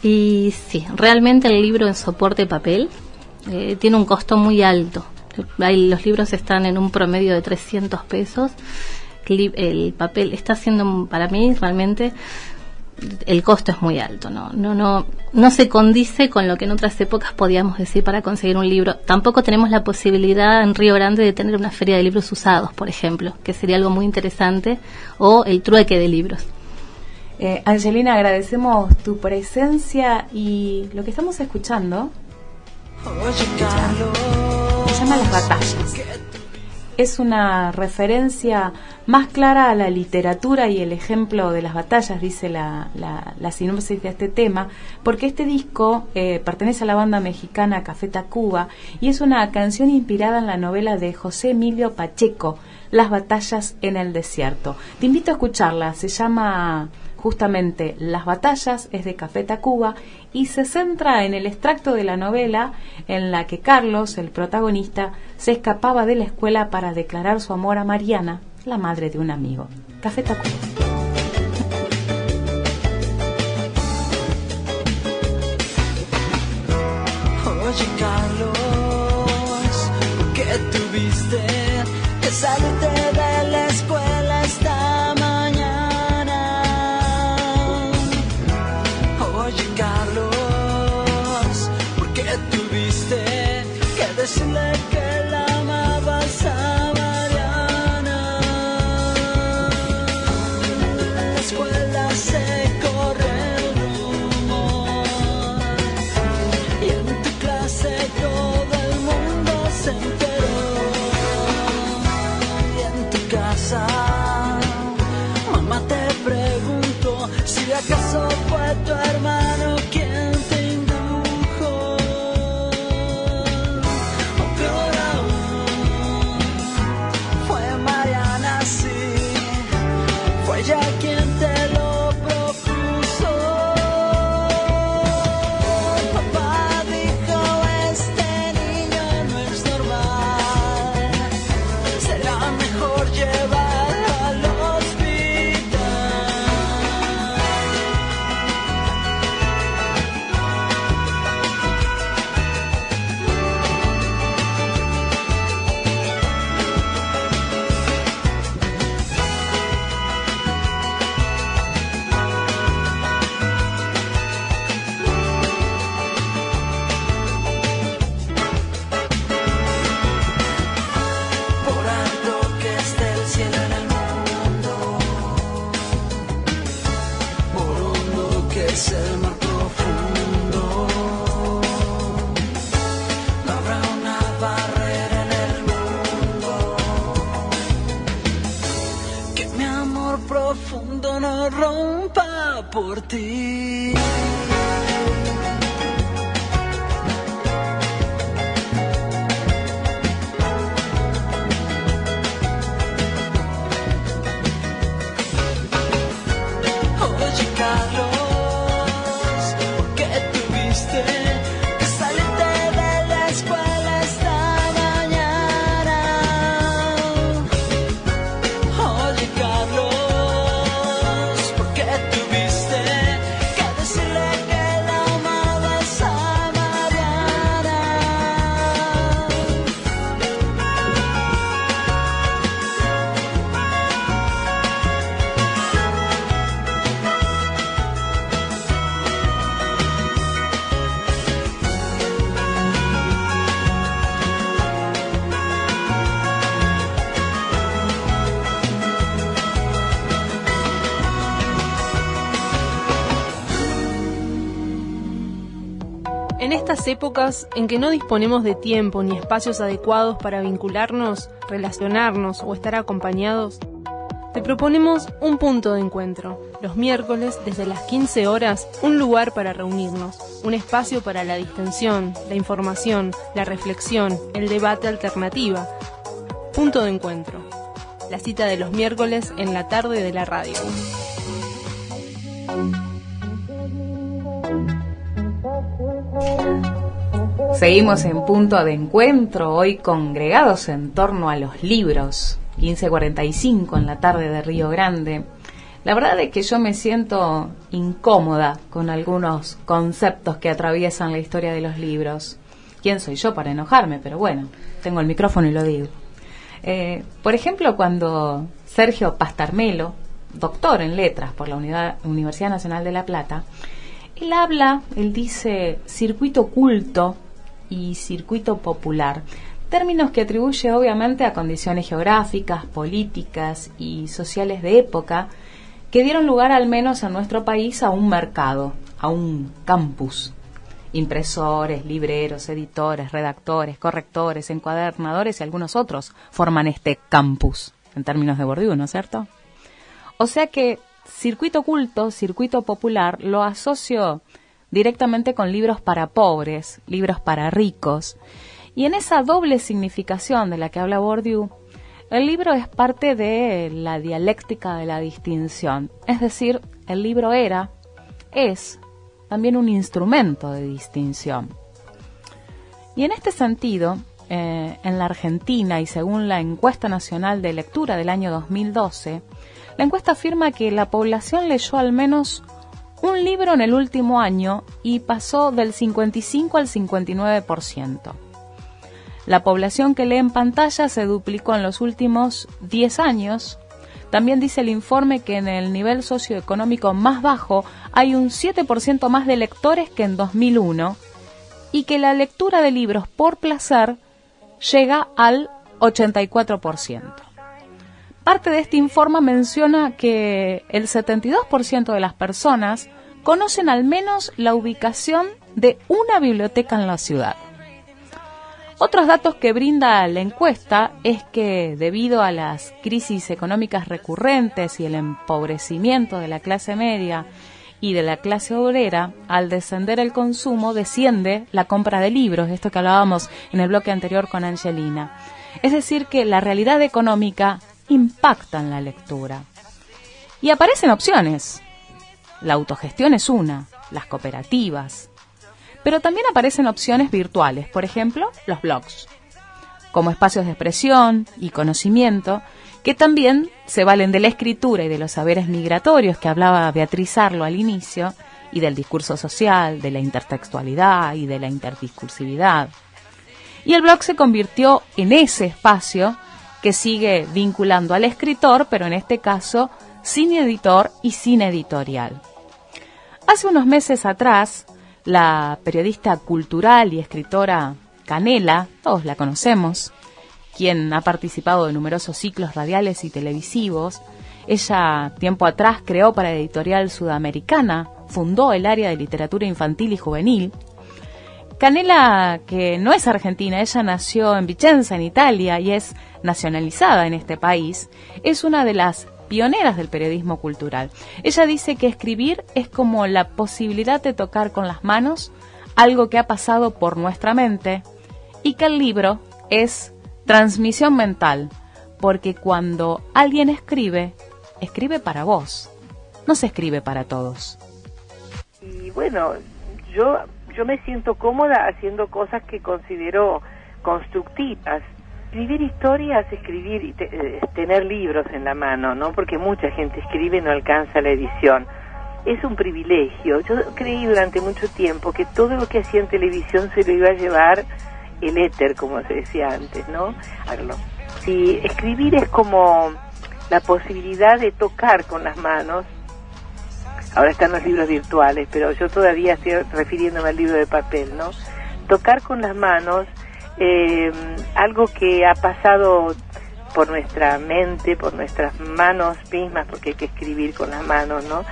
Y sí, realmente el libro en soporte papel tiene un costo muy alto. Los libros están en un promedio de 300 pesos. El papel está siendo, para mí, realmente el costo es muy alto. No se condice con lo que en otras épocas podíamos decir para conseguir un libro. Tampoco tenemos la posibilidad en Río Grande de tener una feria de libros usados, por ejemplo, que sería algo muy interesante, o el trueque de libros. Angelina, agradecemos tu presencia, y lo que estamos escuchando se llama Las Batallas. Es una referencia más clara a la literatura y el ejemplo de las batallas, dice la sinopsis de este tema, porque este disco pertenece a la banda mexicana Café Tacuba y es una canción inspirada en la novela de José Emilio Pacheco, Las Batallas en el Desierto. Te invito a escucharla, se llama justamente Las Batallas, es de Café Tacuba, y se centra en el extracto de la novela en la que Carlos, el protagonista, se escapaba de la escuela para declarar su amor a Mariana, la madre de un amigo. Café Tacuba. Oye, Carlos, ¿por qué tuviste que salirte de la escuela esta mañana? Oye, Carlos, ¿por qué tuviste que decirle que la amabas a Mariana? En la escuela se corre el rumor y en tu clase todo por ti. Oye, Carlos, ¿por qué tuviste que salirte de la escuela esta mañana? Oye, Carlos, ¿por qué tuviste que decirle que la amabas a Mariana? En estas épocas en que no disponemos de tiempo ni espacios adecuados para vincularnos, relacionarnos o estar acompañados, te proponemos un punto de encuentro. Los miércoles, desde las 15 horas, un lugar para reunirnos, un espacio para la distensión, la información, la reflexión, el debate alternativa. Punto de encuentro. La cita de los miércoles en la tarde de la radio. Seguimos en Punto de Encuentro, hoy congregados en torno a los libros, 15:45 en la tarde de Río Grande. La verdad es que yo me siento incómoda con algunos conceptos que atraviesan la historia de los libros. ¿Quién soy yo para enojarme? Pero bueno, tengo el micrófono y lo digo. Por ejemplo, cuando Sergio Pastarmelo, doctor en letras por la Universidad Nacional de La Plata, él dice circuito culto y circuito popular, términos que atribuye obviamente a condiciones geográficas, políticas y sociales de época que dieron lugar al menos en nuestro país a un mercado, a un campus. Impresores, libreros, editores, redactores, correctores, encuadernadores y algunos otros forman este campus, en términos de Bourdieu, ¿no es cierto? O sea que circuito culto, circuito popular, lo asocio directamente con libros para pobres, libros para ricos. Y en esa doble significación de la que habla Bourdieu, el libro es parte de la dialéctica de la distinción. Es decir, el libro es también un instrumento de distinción. Y en este sentido, en la Argentina, y según la Encuesta Nacional de Lectura del año 2012, la encuesta afirma que la población leyó al menos un libro en el último año y pasó del 55 al 59%. La población que lee en pantalla se duplicó en los últimos 10 años. También dice el informe que en el nivel socioeconómico más bajo hay un 7% más de lectores que en 2001 y que la lectura de libros por placer llega al 84%. Parte de este informe menciona que el 72% de las personas conocen al menos la ubicación de una biblioteca en la ciudad. Otros datos que brinda la encuesta es que debido a las crisis económicas recurrentes y el empobrecimiento de la clase media y de la clase obrera, al descender el consumo desciende la compra de libros, esto que hablábamos en el bloque anterior con Angelina. Es decir, que la realidad económica impacta en la lectura. Y aparecen opciones. La autogestión es una, las cooperativas. Pero también aparecen opciones virtuales, por ejemplo, los blogs, como espacios de expresión y conocimiento que también se valen de la escritura y de los saberes migratorios que hablaba Beatriz Arlo al inicio, y del discurso social, de la intertextualidad y de la interdiscursividad. Y el blog se convirtió en ese espacio que sigue vinculando al escritor, pero en este caso sin editor y sin editorial. Hace unos meses atrás, la periodista cultural y escritora Canela, todos la conocemos, quien ha participado de numerosos ciclos radiales y televisivos. Ella, tiempo atrás, creó para Editorial Sudamericana, fundó el área de literatura infantil y juvenil. Canela, que no es argentina, ella nació en Vicenza, en Italia, y es nacionalizada en este país, es una de las pioneras del periodismo cultural. Ella dice que escribir es como la posibilidad de tocar con las manos algo que ha pasado por nuestra mente, y que el libro es transmisión mental, porque cuando alguien escribe, escribe para vos, no se escribe para todos. Y bueno, yo me siento cómoda haciendo cosas que considero constructivas. Escribir historias, escribir y tener libros en la mano, ¿no? Porque mucha gente escribe y no alcanza la edición. Es un privilegio. Yo creí durante mucho tiempo que todo lo que hacía en televisión se lo iba a llevar el éter, como se decía antes, ¿no? Si escribir es como la posibilidad de tocar con las manos. Ahora están los libros virtuales, pero yo todavía estoy refiriéndome al libro de papel, ¿no? Tocar con las manos, algo que ha pasado por nuestra mente, por nuestras manos mismas, porque hay que escribir con las manos, ¿no?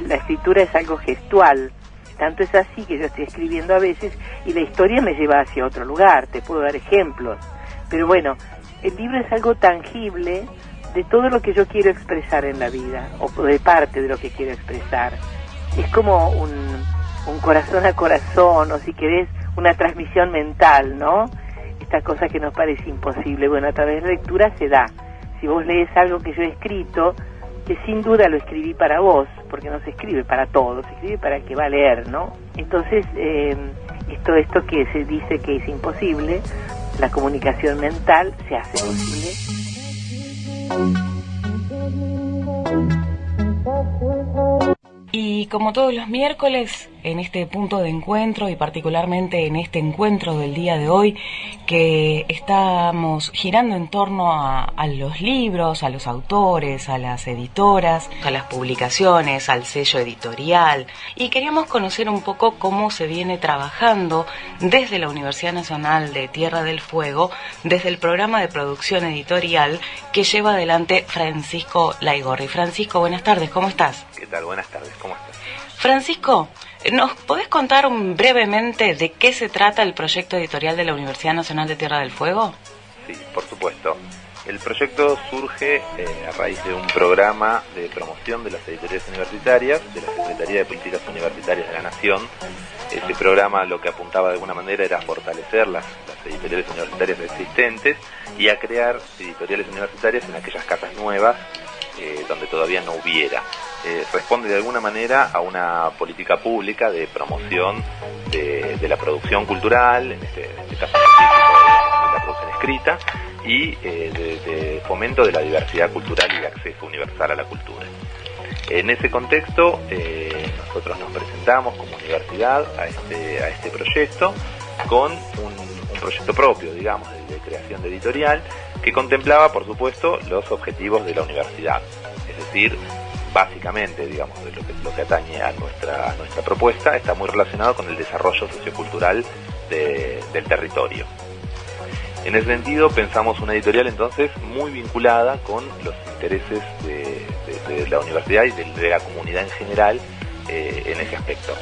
La escritura es algo gestual, tanto es así que yo estoy escribiendo a veces y la historia me lleva hacia otro lugar, te puedo dar ejemplos, pero bueno, el libro es algo tangible de todo lo que yo quiero expresar en la vida, o de parte de lo que quiero expresar. Es como un corazón a corazón, o si querés, una transmisión mental, ¿no? Esta cosa que nos parece imposible, bueno, a través de la lectura se da. Si vos lees algo que yo he escrito, que sin duda lo escribí para vos, porque no se escribe para todos, se escribe para el que va a leer, ¿no? Entonces, esto que se dice que es imposible, la comunicación mental se hace posible. Y como todos los miércoles, en este punto de encuentro y particularmente en este encuentro del día de hoy, que estamos girando en torno a los libros, a los autores, a las editoras, a las publicaciones, al sello editorial, y queríamos conocer un poco cómo se viene trabajando desde la Universidad Nacional de Tierra del Fuego, desde el programa de producción editorial que lleva adelante Francisco Laigorri. Francisco, buenas tardes, ¿cómo estás? ¿Qué tal? Buenas tardes, ¿cómo estás? Francisco, ¿nos podés contar brevemente de qué se trata el proyecto editorial de la Universidad Nacional de Tierra del Fuego? Sí, por supuesto. El proyecto surge a raíz de un programa de promoción de las editoriales universitarias, de la Secretaría de Políticas Universitarias de la Nación. Ese programa lo que apuntaba de alguna manera era fortalecer las editoriales universitarias existentes y a crear editoriales universitarias en aquellas casas nuevas donde todavía no hubiera. Responde de alguna manera a una política pública de promoción de la producción cultural, en este caso de la producción escrita, y de fomento de la diversidad cultural y de acceso universal a la cultura. En ese contexto, nosotros nos presentamos como universidad a este proyecto con un proyecto propio, digamos, de creación de editorial, que contemplaba, por supuesto, los objetivos de la universidad. Es decir, básicamente, digamos, de lo que atañe a nuestra propuesta, está muy relacionado con el desarrollo sociocultural del territorio. En ese sentido, pensamos una editorial entonces muy vinculada con los intereses de la universidad y de la comunidad en general en ese aspecto.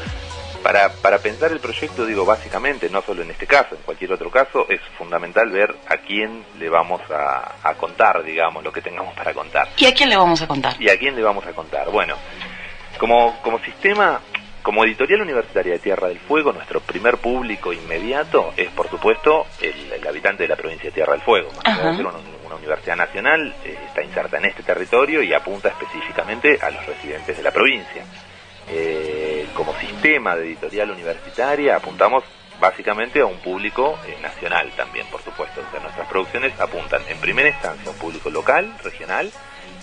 Para pensar el proyecto, digo, básicamente, no solo en este caso, en cualquier otro caso, es fundamental ver a quién le vamos a contar, digamos, lo que tengamos para contar. ¿Y a quién le vamos a contar? ¿Y a quién le vamos a contar? Bueno, como sistema, como editorial universitaria de Tierra del Fuego, nuestro primer público inmediato es, por supuesto, el habitante de la provincia de Tierra del Fuego. Más allá de ser una universidad nacional, está inserta en este territorio y apunta específicamente a los residentes de la provincia. Como sistema de editorial universitaria apuntamos básicamente a un público nacional también, por supuesto. O sea, nuestras producciones apuntan en primera instancia a un público local, regional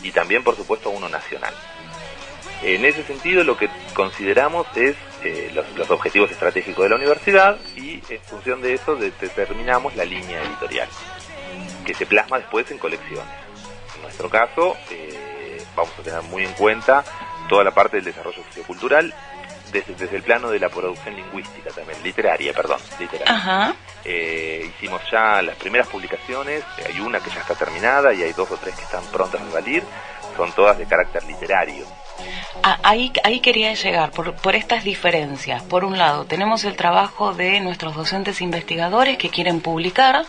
y también, por supuesto, a uno nacional. En ese sentido, lo que consideramos es los objetivos estratégicos de la universidad y en función de eso determinamos la línea editorial, que se plasma después en colecciones. En nuestro caso, vamos a tener muy en cuenta toda la parte del desarrollo sociocultural desde el plano de la producción lingüística también, literaria. Ajá. Hicimos ya las primeras publicaciones, hay una que ya está terminada y hay 2 o 3 que están prontas a salir, son todas de carácter literario. Ahí quería llegar, por estas diferencias. Por un lado, tenemos el trabajo de nuestros docentes investigadores que quieren publicar,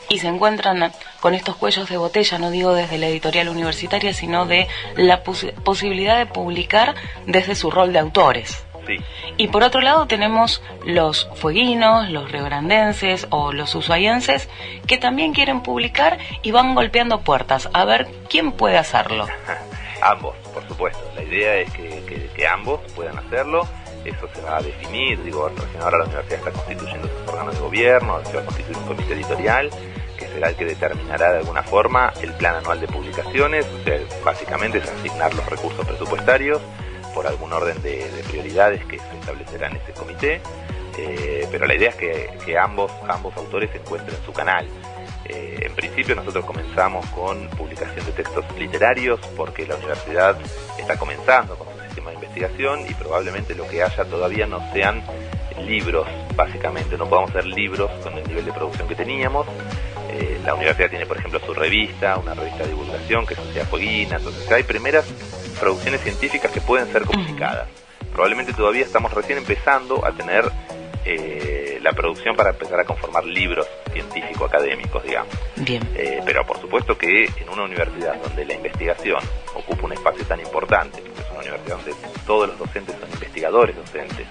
y se encuentran con estos cuellos de botella, no digo desde la editorial universitaria, sino de la posibilidad de publicar desde su rol de autores. Sí. Y por otro lado tenemos los fueguinos, los riograndenses o los ushuaienses que también quieren publicar y van golpeando puertas a ver quién puede hacerlo. Ambos, por supuesto. La idea es que ambos puedan hacerlo. Eso se va a definir, recién ahora la universidad está constituyendo sus órganos de gobierno, se va a constituir un comité editorial que será el que determinará de alguna forma el plan anual de publicaciones. O sea, básicamente es asignar los recursos presupuestarios por algún orden de prioridades que se establecerá en ese comité, pero la idea es que ambos autores encuentren su canal. En principio nosotros comenzamos con publicación de textos literarios porque la universidad está comenzando con su sistema de investigación y probablemente lo que haya todavía no sean libros, básicamente no podamos hacer libros con el nivel de producción que teníamos. La universidad tiene, por ejemplo, su revista, una revista de divulgación que es Sociedad Fueguina, entonces hay primeras producciones científicas que pueden ser comunicadas. Probablemente todavía estamos recién empezando a tener la producción para empezar a conformar libros científico-académicos, digamos. Bien. Pero por supuesto que en una universidad donde la investigación ocupa un espacio tan importante, porque es una universidad donde todos los docentes son investigadores docentes,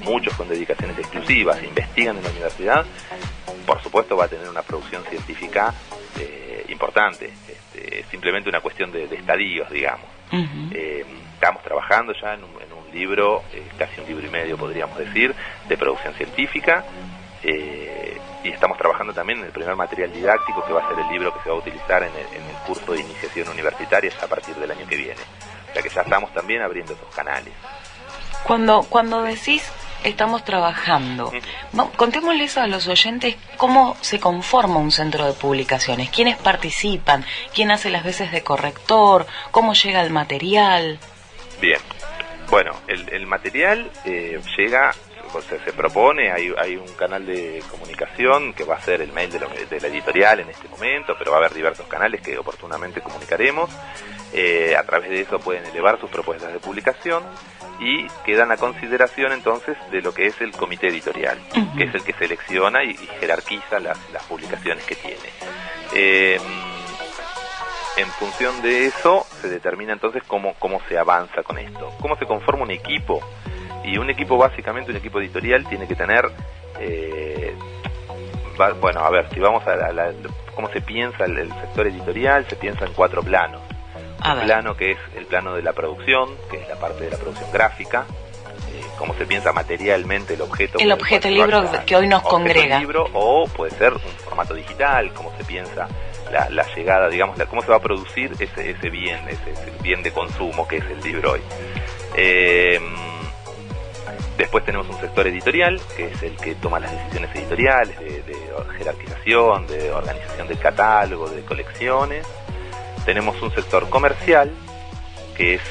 muchos con dedicaciones exclusivas, investigan en la universidad, por supuesto va a tener una producción científica importante. Es simplemente una cuestión de estadios, digamos. Estamos trabajando ya en un libro, casi un libro y medio podríamos decir, de producción científica, y estamos trabajando también en el primer material didáctico que va a ser el libro que se va a utilizar en el curso de iniciación universitaria ya a partir del año que viene. O sea que ya estamos también abriendo esos canales. Cuando decís estamos trabajando, contémosles a los oyentes cómo se conforma un centro de publicaciones, quiénes participan, quién hace las veces de corrector, cómo llega el material. Bien, bueno, el material llega, o sea, se propone, hay un canal de comunicación que va a ser el mail de la editorial en este momento, pero va a haber diversos canales que oportunamente comunicaremos. A través de eso pueden elevar sus propuestas de publicación y quedan a consideración entonces de lo que es el comité editorial, que es el que selecciona y jerarquiza las publicaciones que tiene. En función de eso se determina entonces cómo se avanza con esto, cómo se conforma un equipo. Y un equipo, básicamente un equipo editorial, tiene que tener, bueno, a ver, si vamos a cómo se piensa el sector editorial, se piensa en 4 planos. Un plano que es el plano de la producción, que es la parte de la producción gráfica, cómo se piensa materialmente el objeto. El objeto, el libro que hoy nos congrega. Libro, o puede ser un formato digital, cómo se piensa la llegada, digamos, cómo se va a producir ese bien de consumo que es el libro hoy. Después tenemos un sector editorial, que es el que toma las decisiones editoriales, de jerarquización, de organización del catálogo, de colecciones. Tenemos un sector comercial, que es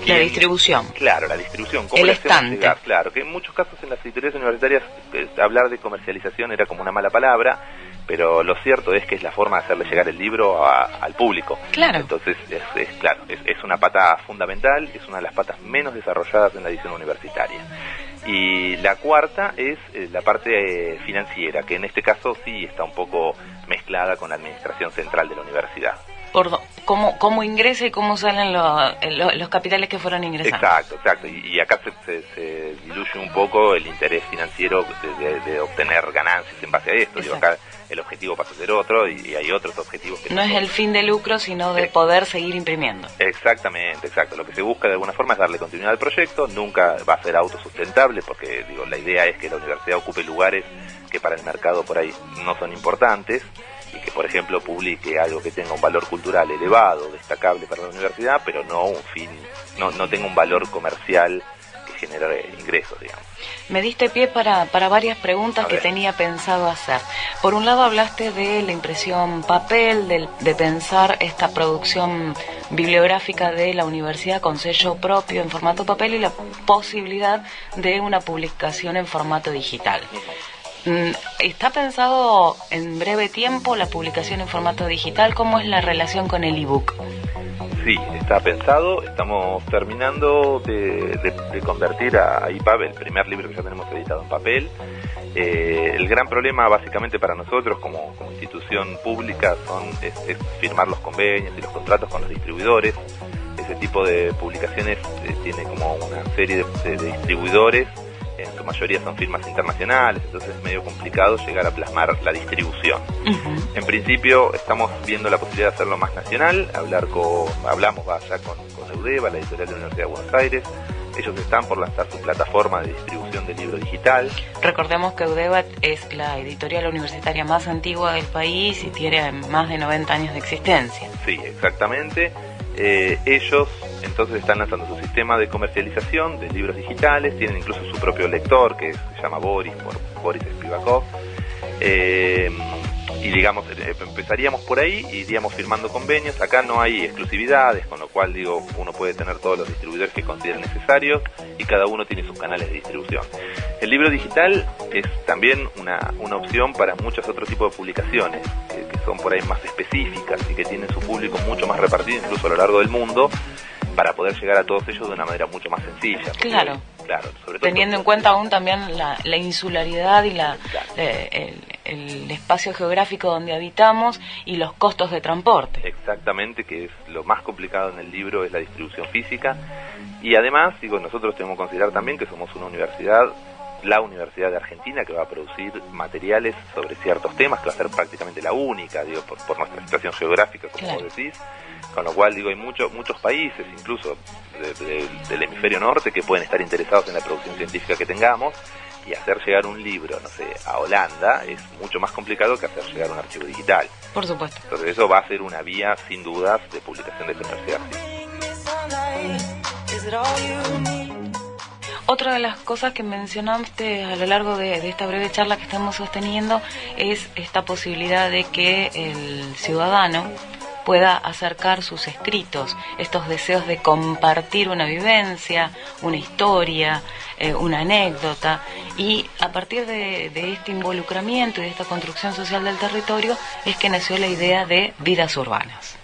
la distribución. Claro, la distribución. ¿Cómo el estante. Llegar? Claro, que en muchos casos en las editoriales universitarias hablar de comercialización era como una mala palabra, pero lo cierto es que es la forma de hacerle llegar el libro al público. Claro. Entonces, es una pata fundamental, es una de las patas menos desarrolladas en la edición universitaria. Y la cuarta es la parte financiera, que en este caso sí está un poco mezclada con la administración central de la universidad. Cómo ingresa y cómo salen los capitales que fueron ingresados. Exacto. Y acá se diluye un poco el interés financiero de obtener ganancias en base a esto. Digo, acá el objetivo pasa a ser otro y hay otros objetivos que no es el fin de lucro, sino de poder seguir imprimiendo. Exactamente. Lo que se busca de alguna forma es darle continuidad al proyecto. Nunca va a ser autosustentable porque la idea es que la universidad ocupe lugares que para el mercado por ahí no son importantes, y que por ejemplo publique algo que tenga un valor cultural elevado, destacable para la universidad, pero no un fin, no tenga un valor comercial que genere ingresos, digamos. Me diste pie para varias preguntas que tenía pensado hacer. Por un lado hablaste de la impresión papel, de pensar esta producción bibliográfica de la universidad con sello propio en formato papel y la posibilidad de una publicación en formato digital. ¿Está pensado en breve tiempo la publicación en formato digital? ¿Cómo es la relación con el ebook? Sí, está pensado. Estamos terminando de convertir a IPAB, el primer libro que ya tenemos editado en papel. El gran problema básicamente para nosotros como institución pública es firmar los convenios y los contratos con los distribuidores. Ese tipo de publicaciones tiene como una serie de distribuidores, en su mayoría son firmas internacionales, entonces es medio complicado llegar a plasmar la distribución. En principio estamos viendo la posibilidad de hacerlo más nacional, hablamos ya con Eudeva, la editorial de la Universidad de Buenos Aires. Ellos están por lanzar su plataforma de distribución de libro digital. Recordemos que Eudeva es la editorial universitaria más antigua del país y tiene más de 90 años de existencia. Sí, exactamente. Ellos entonces están lanzando su sistema de comercialización de libros digitales, tienen incluso su propio lector que se llama Boris, por Boris Spivakov. Y digamos, empezaríamos por ahí y iríamos firmando convenios. Acá no hay exclusividades, con lo cual uno puede tener todos los distribuidores que consideren necesarios y cada uno tiene sus canales de distribución. El libro digital es también una opción para muchos otros tipos de publicaciones que son por ahí más específicas y que tienen su público mucho más repartido incluso a lo largo del mundo, para poder llegar a todos ellos de una manera mucho más sencilla. Claro, sobre todo teniendo en cuenta aún también la insularidad y el espacio geográfico donde habitamos y los costos de transporte. Exactamente, que es lo más complicado en el libro, es la distribución física. Y además, nosotros tenemos que considerar también que somos una universidad, la Universidad de Argentina, que va a producir materiales sobre ciertos temas, que va a ser prácticamente la única, por nuestra situación geográfica, como vos decís. Con lo cual, hay muchos países, incluso del hemisferio norte, que pueden estar interesados en la producción científica que tengamos, y hacer llegar un libro, a Holanda es mucho más complicado que hacer llegar un archivo digital. Por supuesto. Entonces eso va a ser una vía, sin dudas, de publicación de esta universidad. Otra de las cosas que mencionaste a lo largo de esta breve charla que estamos sosteniendo es esta posibilidad de que el ciudadano pueda acercar sus escritos, estos deseos de compartir una vivencia, una historia, una anécdota, y a partir de este involucramiento y de esta construcción social del territorio es que nació la idea de Vidas Urbanas.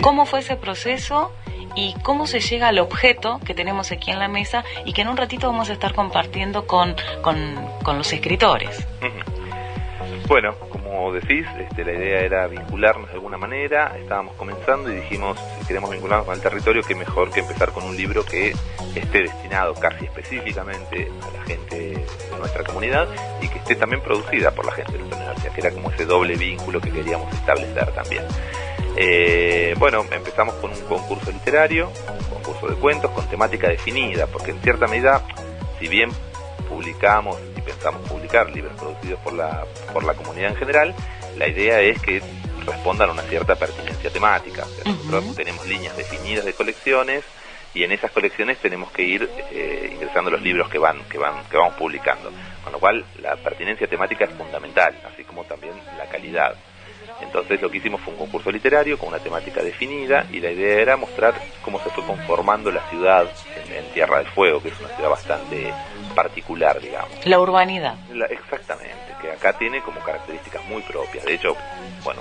¿Cómo fue ese proceso y cómo se llega al objeto que tenemos aquí en la mesa y que en un ratito vamos a estar compartiendo con los escritores? Bueno, como decís, la idea era vincularnos de alguna manera. Estábamos comenzando y dijimos, si queremos vincularnos con el territorio, qué mejor que empezar con un libro que esté destinado casi específicamente a la gente de nuestra comunidad y que esté también producida por la gente de nuestra universidad, que era como ese doble vínculo que queríamos establecer también. Bueno, empezamos con un concurso literario, un concurso de cuentos con temática definida, porque en cierta medida, si bien publicamos y pensamos publicar libros producidos por la comunidad en general, la idea es que respondan a una cierta pertinencia temática. O sea, nosotros tenemos líneas definidas de colecciones y en esas colecciones tenemos que ir ingresando los libros que vamos publicando, con lo cual la pertinencia temática es fundamental, así como también la calidad. Entonces lo que hicimos fue un concurso literario con una temática definida y la idea era mostrar cómo se fue conformando la ciudad en Tierra del Fuego, que es una ciudad bastante particular, digamos. La urbanidad. Exactamente, que acá tiene como características muy propias. De hecho,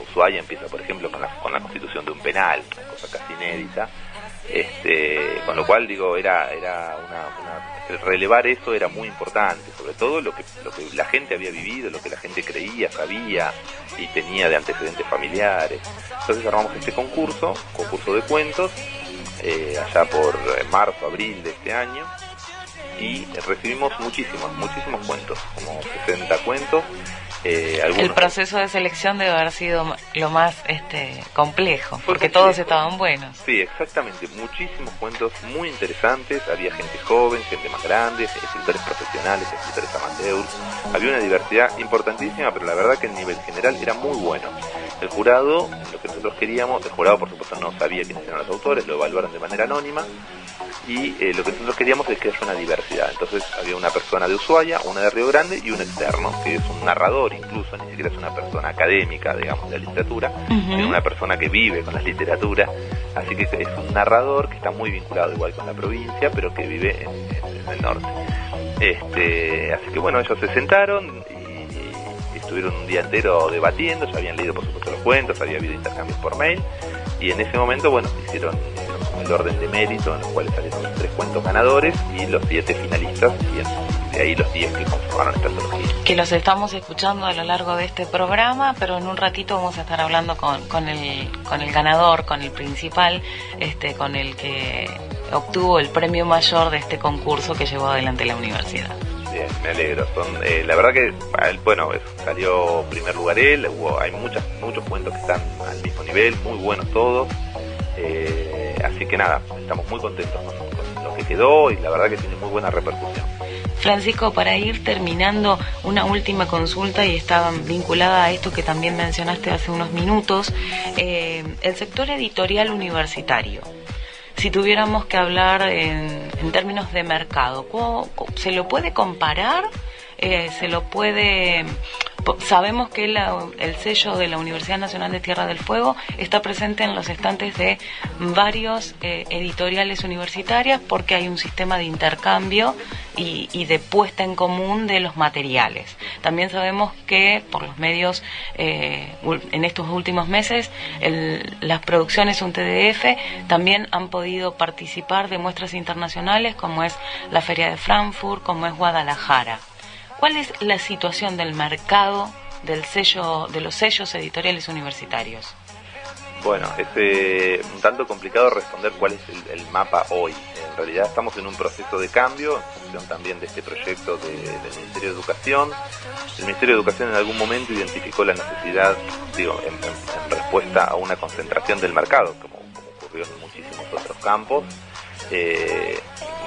Ushuaia empieza, por ejemplo, con la constitución de un penal, una cosa casi inédita. Con lo cual, relevar eso era muy importante, sobre todo lo que la gente había vivido, lo que la gente creía, sabía y tenía de antecedentes familiares. Entonces armamos este concurso de cuentos, allá por marzo, abril de este año, y recibimos muchísimos cuentos, como 60 cuentos. El proceso de selección debe haber sido lo más complejo, porque todos estaban buenos. Sí, exactamente, muchísimos cuentos muy interesantes, había gente joven, gente más grande, escritores profesionales, escritores amateurs, había una diversidad importantísima, pero la verdad que el nivel general era muy bueno. El jurado, lo que nosotros queríamos, el jurado por supuesto no sabía quiénes eran los autores, lo evaluaron de manera anónima, y lo que nosotros queríamos es que haya una diversidad. Entonces había una persona de Ushuaia, una de Río Grande y un externo, que es un narrador incluso, ni siquiera es una persona académica, digamos, de la literatura, sino una persona que vive con la literatura, así que es un narrador que está muy vinculado igual con la provincia, pero que vive en el norte. Así que bueno, ellos se sentaron y estuvieron un día entero debatiendo, ya habían leído por supuesto los cuentos, había habido intercambios por mail, y en ese momento, hicieron el orden de mérito, en los cuales salieron los 3 cuentos ganadores y los 7 finalistas, y de ahí los 10 que conformaron esta antología. Que los estamos escuchando a lo largo de este programa, pero en un ratito vamos a estar hablando con el ganador, con el principal, con el que obtuvo el premio mayor de este concurso que llevó adelante la universidad. Bien, me alegro. La verdad que, bueno, salió primer lugar él, hay muchos cuentos que están al mismo nivel, muy buenos todos, así que nada, estamos muy contentos con lo que quedó y la verdad que tiene muy buena repercusión. Francisco, para ir terminando, una última consulta y está vinculada a esto que también mencionaste hace unos minutos, el sector editorial universitario. Si tuviéramos que hablar en términos de mercado, ¿se lo puede comparar? Sabemos que el sello de la Universidad Nacional de Tierra del Fuego está presente en los estantes de varios editoriales universitarias porque hay un sistema de intercambio y de puesta en común de los materiales. También sabemos que por los medios en estos últimos meses las producciones UNTDF también han podido participar de muestras internacionales como es la Feria de Frankfurt, como es Guadalajara. ¿Cuál es la situación del mercado de los sellos editoriales universitarios? Bueno, es un tanto complicado responder cuál es el mapa hoy. En realidad estamos en un proceso de cambio, en función también de este proyecto del Ministerio de Educación. El Ministerio de Educación en algún momento identificó la necesidad, en respuesta a una concentración del mercado, como ocurrió en muchísimos otros campos,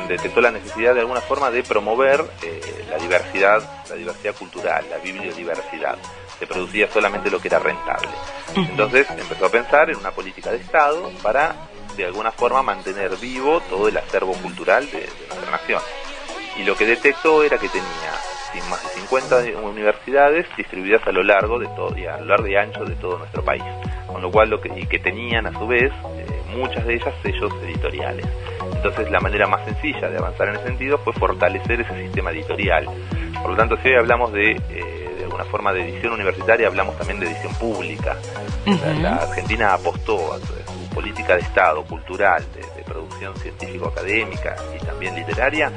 detectó la necesidad de alguna forma de promover la diversidad cultural, la bibliodiversidad. Se producía solamente lo que era rentable. Entonces empezó a pensar en una política de Estado para de alguna forma mantener vivo todo el acervo cultural de nuestra nación. Y lo que detectó era que tenía más de 50 universidades distribuidas a lo largo de todo y a lo largo y ancho de todo nuestro país, con lo cual que tenían a su vez muchas de ellas sellos editoriales. Entonces la manera más sencilla de avanzar en ese sentido fue fortalecer ese sistema editorial. Por lo tanto, si hoy hablamos de alguna forma de edición universitaria, hablamos también de edición pública. La Argentina apostó a su política de Estado, cultural, de producción científico-académica y también literaria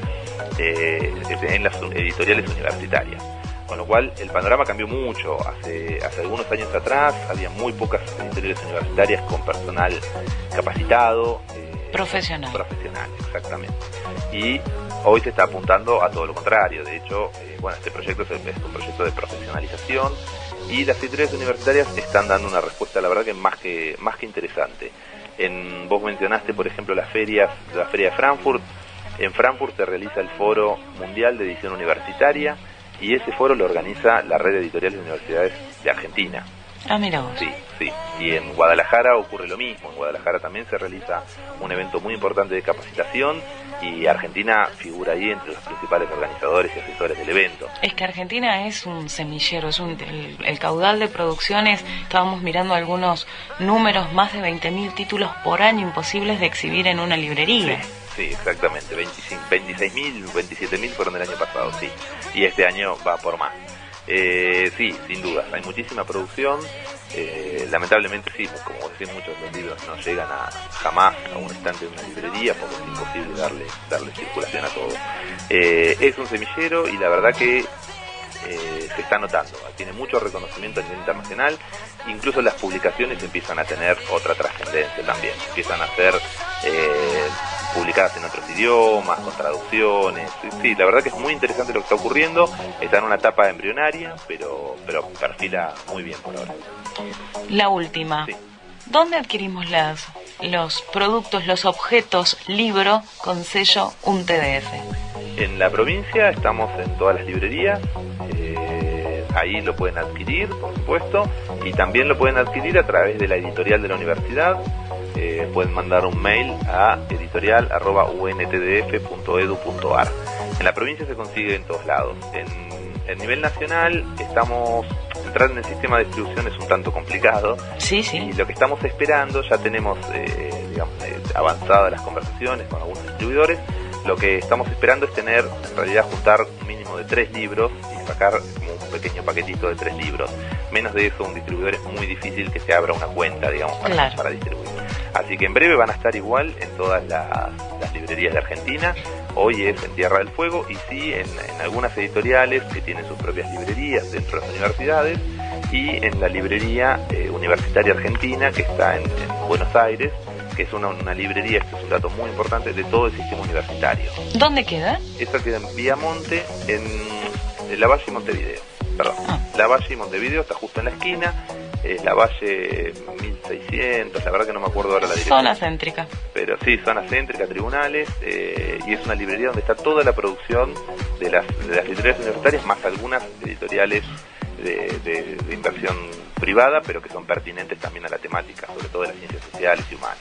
en las editoriales universitarias. Con lo cual el panorama cambió mucho. Hace algunos años atrás había muy pocas editoriales universitarias con personal capacitado. Profesional, exactamente. Y hoy se está apuntando a todo lo contrario. De hecho, este proyecto es un proyecto de profesionalización y las editoriales universitarias están dando una respuesta, la verdad, que más que interesante. Vos mencionaste, por ejemplo, la feria de Frankfurt. En Frankfurt se realiza el Foro Mundial de Edición Universitaria y ese foro lo organiza la Red de Editoriales de Universidades de Argentina. Ah, mira vos. Sí. Y en Guadalajara ocurre lo mismo. En Guadalajara también se realiza un evento muy importante de capacitación y Argentina figura ahí entre los principales organizadores y asesores del evento. Es que Argentina es un semillero, es el caudal de producciones. Estábamos mirando algunos números, más de 20.000 títulos por año imposibles de exhibir en una librería. Sí, exactamente. 26.000, 27.000 fueron el año pasado, sí. Y este año va por más. Sí, sin duda, hay muchísima producción. Lamentablemente sí, como decís, muchos de los libros no llegan jamás a un estante de una librería porque es imposible darle circulación a todo. Es un semillero y la verdad que se está notando, tiene mucho reconocimiento a nivel internacional. Incluso las publicaciones empiezan a tener otra trascendencia también, empiezan a ser publicadas en otros idiomas, con traducciones. Sí, la verdad que es muy interesante lo que está ocurriendo. Está en una etapa embrionaria, pero perfila muy bien por ahora. La última. Sí. ¿Dónde adquirimos los productos, los objetos, libro con sello UNTDF? En la provincia estamos en todas las librerías. Ahí lo pueden adquirir, por supuesto, y también lo pueden adquirir a través de la editorial de la universidad. Pueden mandar un mail a editorial@untdf.edu.ar. En la provincia se consigue en todos lados. En nivel nacional entrar en el sistema de distribución es un tanto complicado. Sí. Y lo que estamos esperando, ya tenemos avanzadas las conversaciones con algunos distribuidores. Lo que estamos esperando es en realidad juntar un mínimo de 3 libros y sacar como un pequeño paquetito de 3 libros. Menos de eso, un distribuidor es muy difícil que se abra una cuenta, digamos, para distribuir. Así que en breve van a estar igual en todas las librerías de Argentina. Hoy es en Tierra del Fuego y sí en algunas editoriales que tienen sus propias librerías dentro de las universidades, y en la librería universitaria argentina que está en Buenos Aires, que es una librería, este es un dato muy importante, de todo el sistema universitario. ¿Dónde queda? Esta queda en Viamonte, en Lavalle y Montevideo. Perdón, Lavalle y Montevideo, está justo en la esquina. Lavalle 1600, la verdad que no me acuerdo ahora la dirección. Zona céntrica. Pero sí, zona céntrica, tribunales, y es una librería donde está toda la producción de las librerías universitarias, más algunas editoriales de inversión privada, pero que son pertinentes también a la temática, sobre todo de las ciencias sociales y humanas.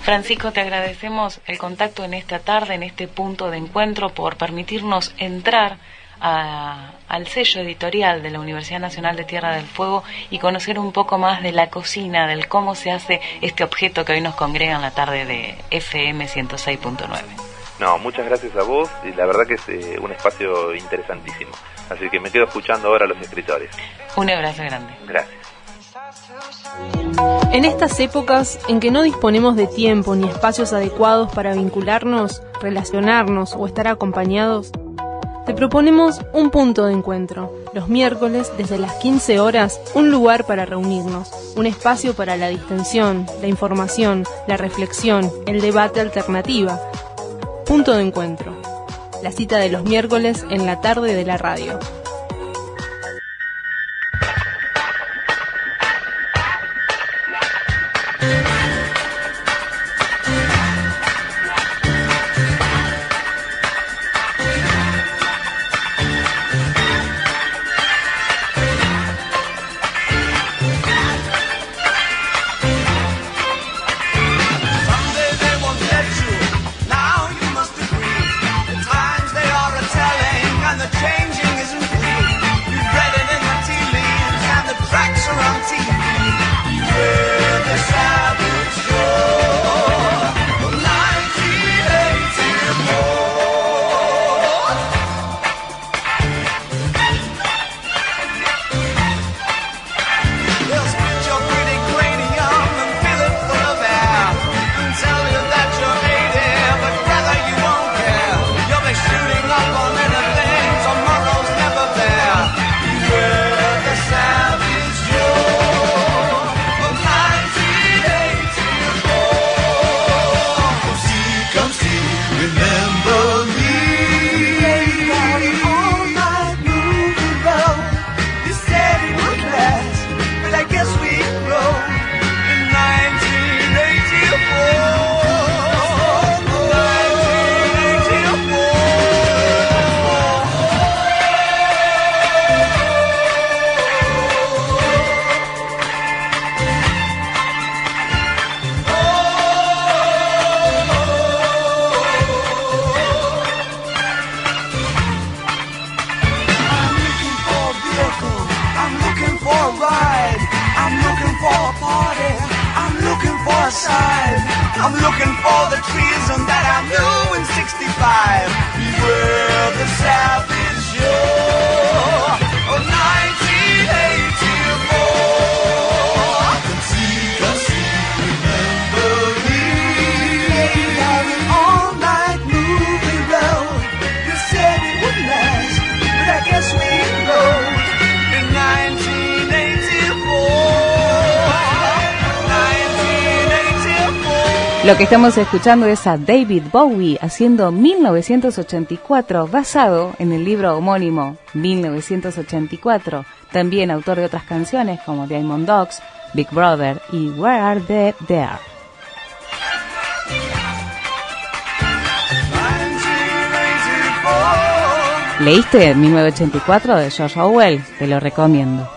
Francisco, te agradecemos el contacto en esta tarde, en este punto de encuentro, por permitirnos entrar al sello editorial de la Universidad Nacional de Tierra del Fuego y conocer un poco más de la cocina, del cómo se hace este objeto que hoy nos congrega en la tarde de FM 106.9. No, muchas gracias a vos, y la verdad que es un espacio interesantísimo. Así que me quedo escuchando ahora a los escritores. Un abrazo grande. Gracias. En estas épocas en que no disponemos de tiempo ni espacios adecuados para vincularnos, relacionarnos o estar acompañados, te proponemos un punto de encuentro. Los miércoles, desde las 15 horas, un lugar para reunirnos, un espacio para la distensión, la información, la reflexión, el debate alternativa. Punto de encuentro. La cita de los miércoles en la tarde de la radio. I'm looking for the treason that I knew in 65. Beware the savage year of 1984. Concede, remember me. All night movie road. You said it would last, but I guess we rode in 1984. Lo que estamos escuchando es a David Bowie haciendo 1984, basado en el libro homónimo 1984, también autor de otras canciones como Diamond Dogs, Big Brother y Where Are They There. ¿Leíste 1984 de George Orwell? Te lo recomiendo.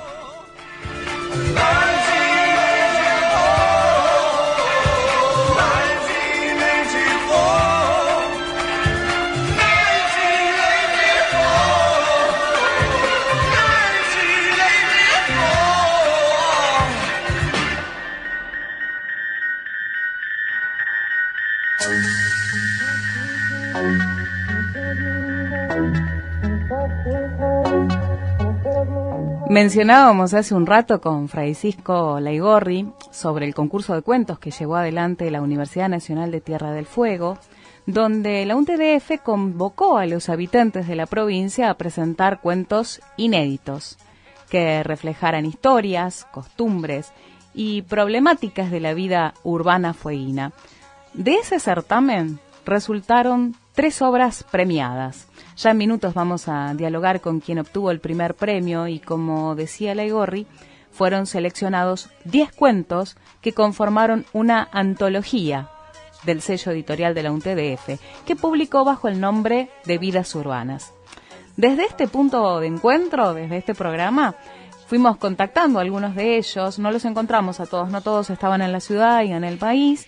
Mencionábamos hace un rato con Francisco Laigorri sobre el concurso de cuentos que llevó adelante la Universidad Nacional de Tierra del Fuego, donde la UNTDF convocó a los habitantes de la provincia a presentar cuentos inéditos que reflejaran historias, costumbres y problemáticas de la vida urbana fueguina. De ese certamen resultaron 3 obras premiadas. Ya en minutos vamos a dialogar con quien obtuvo el primer premio y, como decía Laigorri, fueron seleccionados 10 cuentos que conformaron una antología del sello editorial de la UNTDF, que publicó bajo el nombre de Vidas Urbanas. Desde este punto de encuentro, desde este programa, fuimos contactando a algunos de ellos, no los encontramos a todos, no todos estaban en la ciudad y en el país,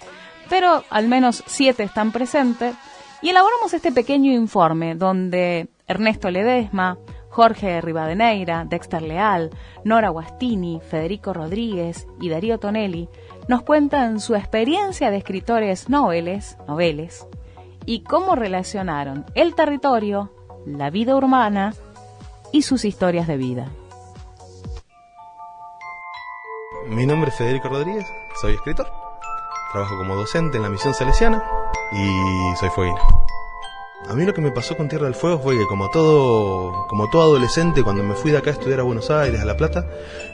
pero al menos 7 están presentes, y elaboramos este pequeño informe donde Ernesto Ledesma, Jorge Rivadeneira, Dexter Leal, Nora Guastini, Federico Rodríguez y Darío Tonelli nos cuentan su experiencia de escritores noveles, y cómo relacionaron el territorio, la vida urbana y sus historias de vida. Mi nombre es Federico Rodríguez, soy escritor, trabajo como docente en la Misión Salesiana y soy fueguino. A mí lo que me pasó con Tierra del Fuego fue que como todo adolescente, cuando me fui de acá a estudiar a Buenos Aires, a La Plata,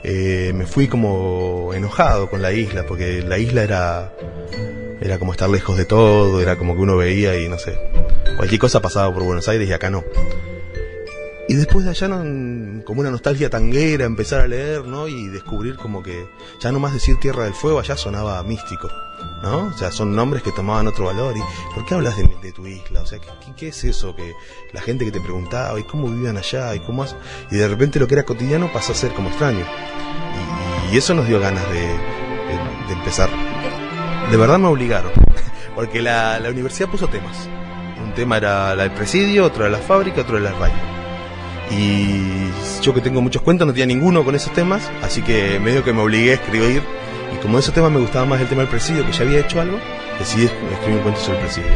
me fui como enojado con la isla, porque la isla era como estar lejos de todo, era como que uno veía y no sé, cualquier cosa pasaba por Buenos Aires y acá no. Y después de allá, como una nostalgia tanguera, empezar a leer, ¿no? Y descubrir como que ya no más decir Tierra del Fuego allá sonaba místico, ¿no? O sea, son nombres que tomaban otro valor. ¿Y por qué hablas de tu isla? O sea, ¿qué es eso? Que la gente que te preguntaba, ¿y cómo vivían allá? Y de repente lo que era cotidiano pasó a ser como extraño. Y eso nos dio ganas de empezar. De verdad me obligaron, porque la universidad puso temas. Un tema era el presidio, otro era la fábrica, otro era el baile. Y yo, que tengo muchos cuentos, no tenía ninguno con esos temas, así que medio que me obligué a escribir. Y como esos temas me gustaba más el tema del presidio, que ya había hecho algo, decidí escribir un cuento sobre el presidio.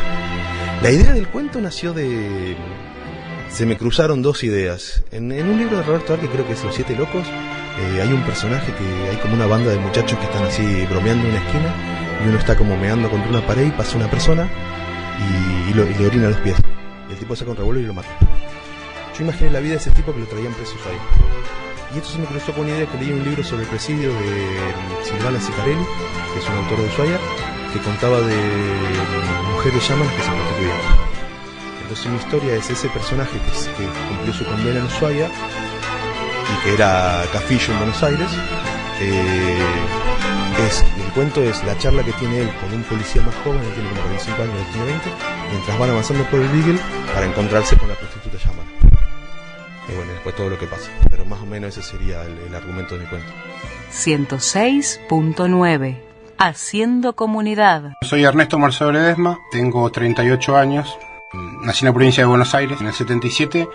La idea del cuento nació se me cruzaron 2 ideas. En un libro de Roberto Arque, creo que es Los 7 Locos, hay un personaje que hay como una banda de muchachos que están así bromeando en una esquina, y uno está como meando contra una pared y pasa una persona y le orina los pies. Y el tipo saca un revólver y lo mata. Yo imaginé la vida de ese tipo que lo traían preso ahí. Y esto se me cruzó con una idea que leí un libro sobre el presidio de Silvana Sicarelli, que es un autor de Ushuaia, que contaba de mujeres llamanas que se prostituían. Entonces mi historia es ese personaje que cumplió su condena en Ushuaia y que era cafillo en Buenos Aires. El cuento es la charla que tiene él con un policía más joven, él tiene como 45 años, él tiene 20, mientras van avanzando por el Beagle para encontrarse con la prostituta llamana. Y bueno, después todo lo que pasa. Pero más o menos ese sería el argumento de mi cuento. 106.9 Haciendo comunidad. Soy Ernesto Marcelo Ledesma, tengo 38 años, nací en la provincia de Buenos Aires en el 77.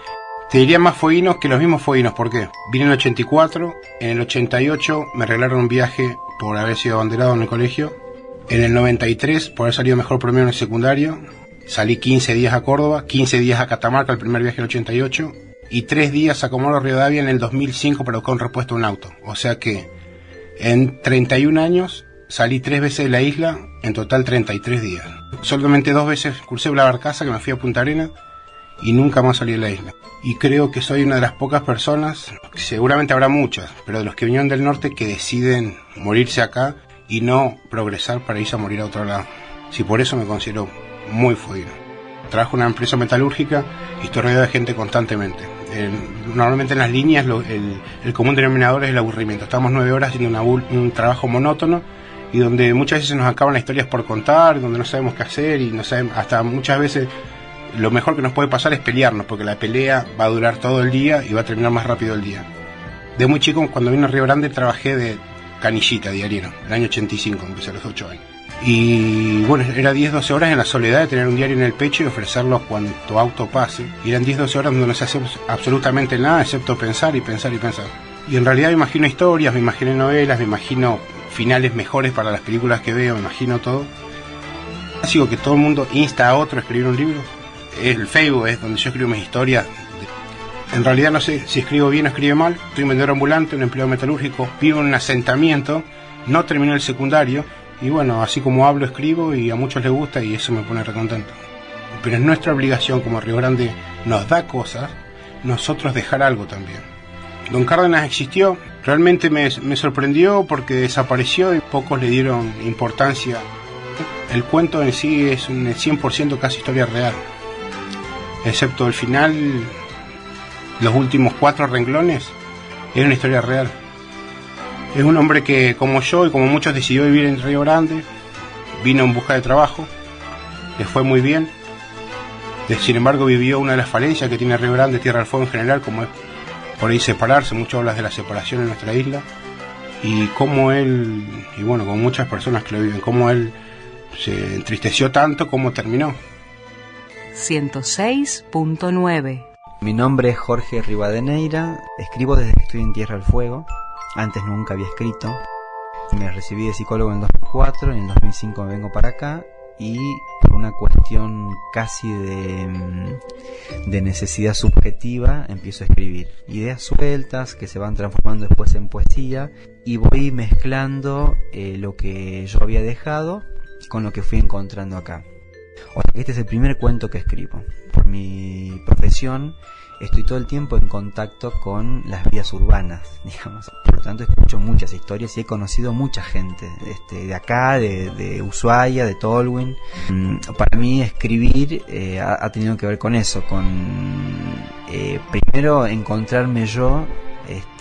Te diría más fueguinos que los mismos fueguinos. ¿Por qué? Vine en el 84, en el 88 me regalaron un viaje por haber sido abanderado en el colegio. En el 93, por haber salido mejor promedio en el secundario, salí 15 días a Córdoba, 15 días a Catamarca, el primer viaje del 88, y 3 días a Comodoro Rivadavia en el 2005 para buscar un repuesto a un auto. O sea que en 31 años salí 3 veces de la isla, en total 33 días. Solamente 2 veces crucé la barcaza, que me fui a Punta Arenas, y nunca más salí de la isla. Y creo que soy una de las pocas personas, seguramente habrá muchas, pero de los que vinieron del norte, que deciden morirse acá y no progresar para irse a morir a otro lado. Sí, por eso me considero muy fueguino. Trabajo en una empresa metalúrgica y estoy rodeado de gente constantemente. Normalmente en las líneas el común denominador es el aburrimiento. Estamos 9 horas haciendo un trabajo monótono y donde muchas veces nos acaban las historias por contar, donde no sabemos qué hacer y no sabemos, hasta muchas veces lo mejor que nos puede pasar es pelearnos, porque la pelea va a durar todo el día y va a terminar más rápido el día. De muy chico, cuando vine a Río Grande, trabajé de canillita, diariero, el año 85, empecé a los 8 años. Y bueno, era 10-12 horas en la soledad de tener un diario en el pecho y ofrecerlo cuanto auto pase. Y eran 10-12 horas donde no se hace absolutamente nada, excepto pensar y pensar y pensar. Y en realidad me imagino historias, me imagino novelas, me imagino finales mejores para las películas que veo, me imagino todo. Digo que todo el mundo insta a otro a escribir un libro. El Facebook es donde yo escribo mis historias. En realidad no sé si escribo bien o escribo mal. Soy un vendedor ambulante, un empleado metalúrgico, vivo en un asentamiento, no terminé el secundario y bueno, así como hablo, escribo y a muchos les gusta y eso me pone recontento. Pero es nuestra obligación, como Río Grande nos da cosas, nosotros dejar algo también. Don Cárdenas existió, realmente me sorprendió porque desapareció y pocos le dieron importancia. El cuento en sí es un 100% casi historia real, excepto el final, los últimos 4 renglones, es una historia real. Es un hombre que, como yo y como muchos, decidió vivir en Río Grande, vino en busca de trabajo, le fue muy bien. Sin embargo, vivió una de las falencias que tiene Río Grande, Tierra del Fuego en general, como es por ahí separarse. Mucho hablas de la separación en nuestra isla y cómo él, y bueno, con muchas personas que lo viven, cómo él se entristeció tanto, cómo terminó. 106.9. Mi nombre es Jorge Rivadeneira, escribo desde que estoy en Tierra del Fuego, antes nunca había escrito. Me recibí de psicólogo en 2004, en el 2005 me vengo para acá y por una cuestión casi de necesidad subjetiva empiezo a escribir ideas sueltas que se van transformando después en poesía y voy mezclando lo que yo había dejado con lo que fui encontrando acá. O sea que este es el primer cuento que escribo. Por mi profesión estoy todo el tiempo en contacto con las vidas urbanas, digamos. Por lo tanto escucho muchas historias y he conocido mucha gente de acá, de Ushuaia, de Tolwyn. Para mí escribir ha tenido que ver con eso, con primero encontrarme yo,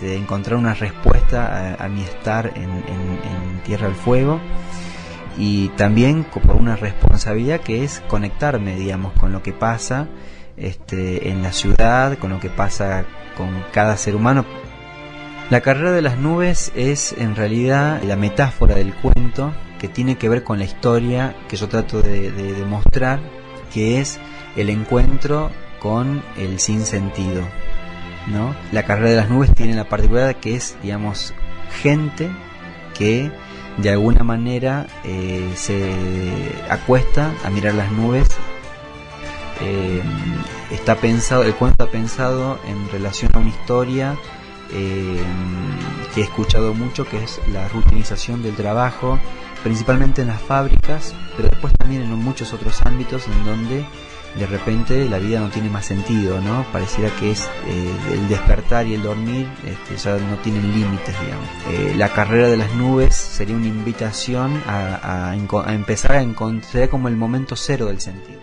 encontrar una respuesta a mi estar en Tierra del Fuego. Y también por una responsabilidad que es conectarme, digamos, con lo que pasa en la ciudad, con lo que pasa con cada ser humano. La carrera de las nubes es en realidad la metáfora del cuento que tiene que ver con la historia que yo trato de demostrar, que es el encuentro con el sinsentido, ¿no? La carrera de las nubes tiene la particularidad que es, digamos, gente que de alguna manera se acuesta a mirar las nubes. Está pensado, el cuento está pensado en relación a una historia que he escuchado mucho, que es la rutinización del trabajo, principalmente en las fábricas, pero después también en muchos otros ámbitos en donde de repente la vida no tiene más sentido, ¿no? Pareciera que es el despertar y el dormir ya no tienen límites, digamos. La carrera de las nubes sería una invitación a empezar a encontrar como el momento cero del sentido.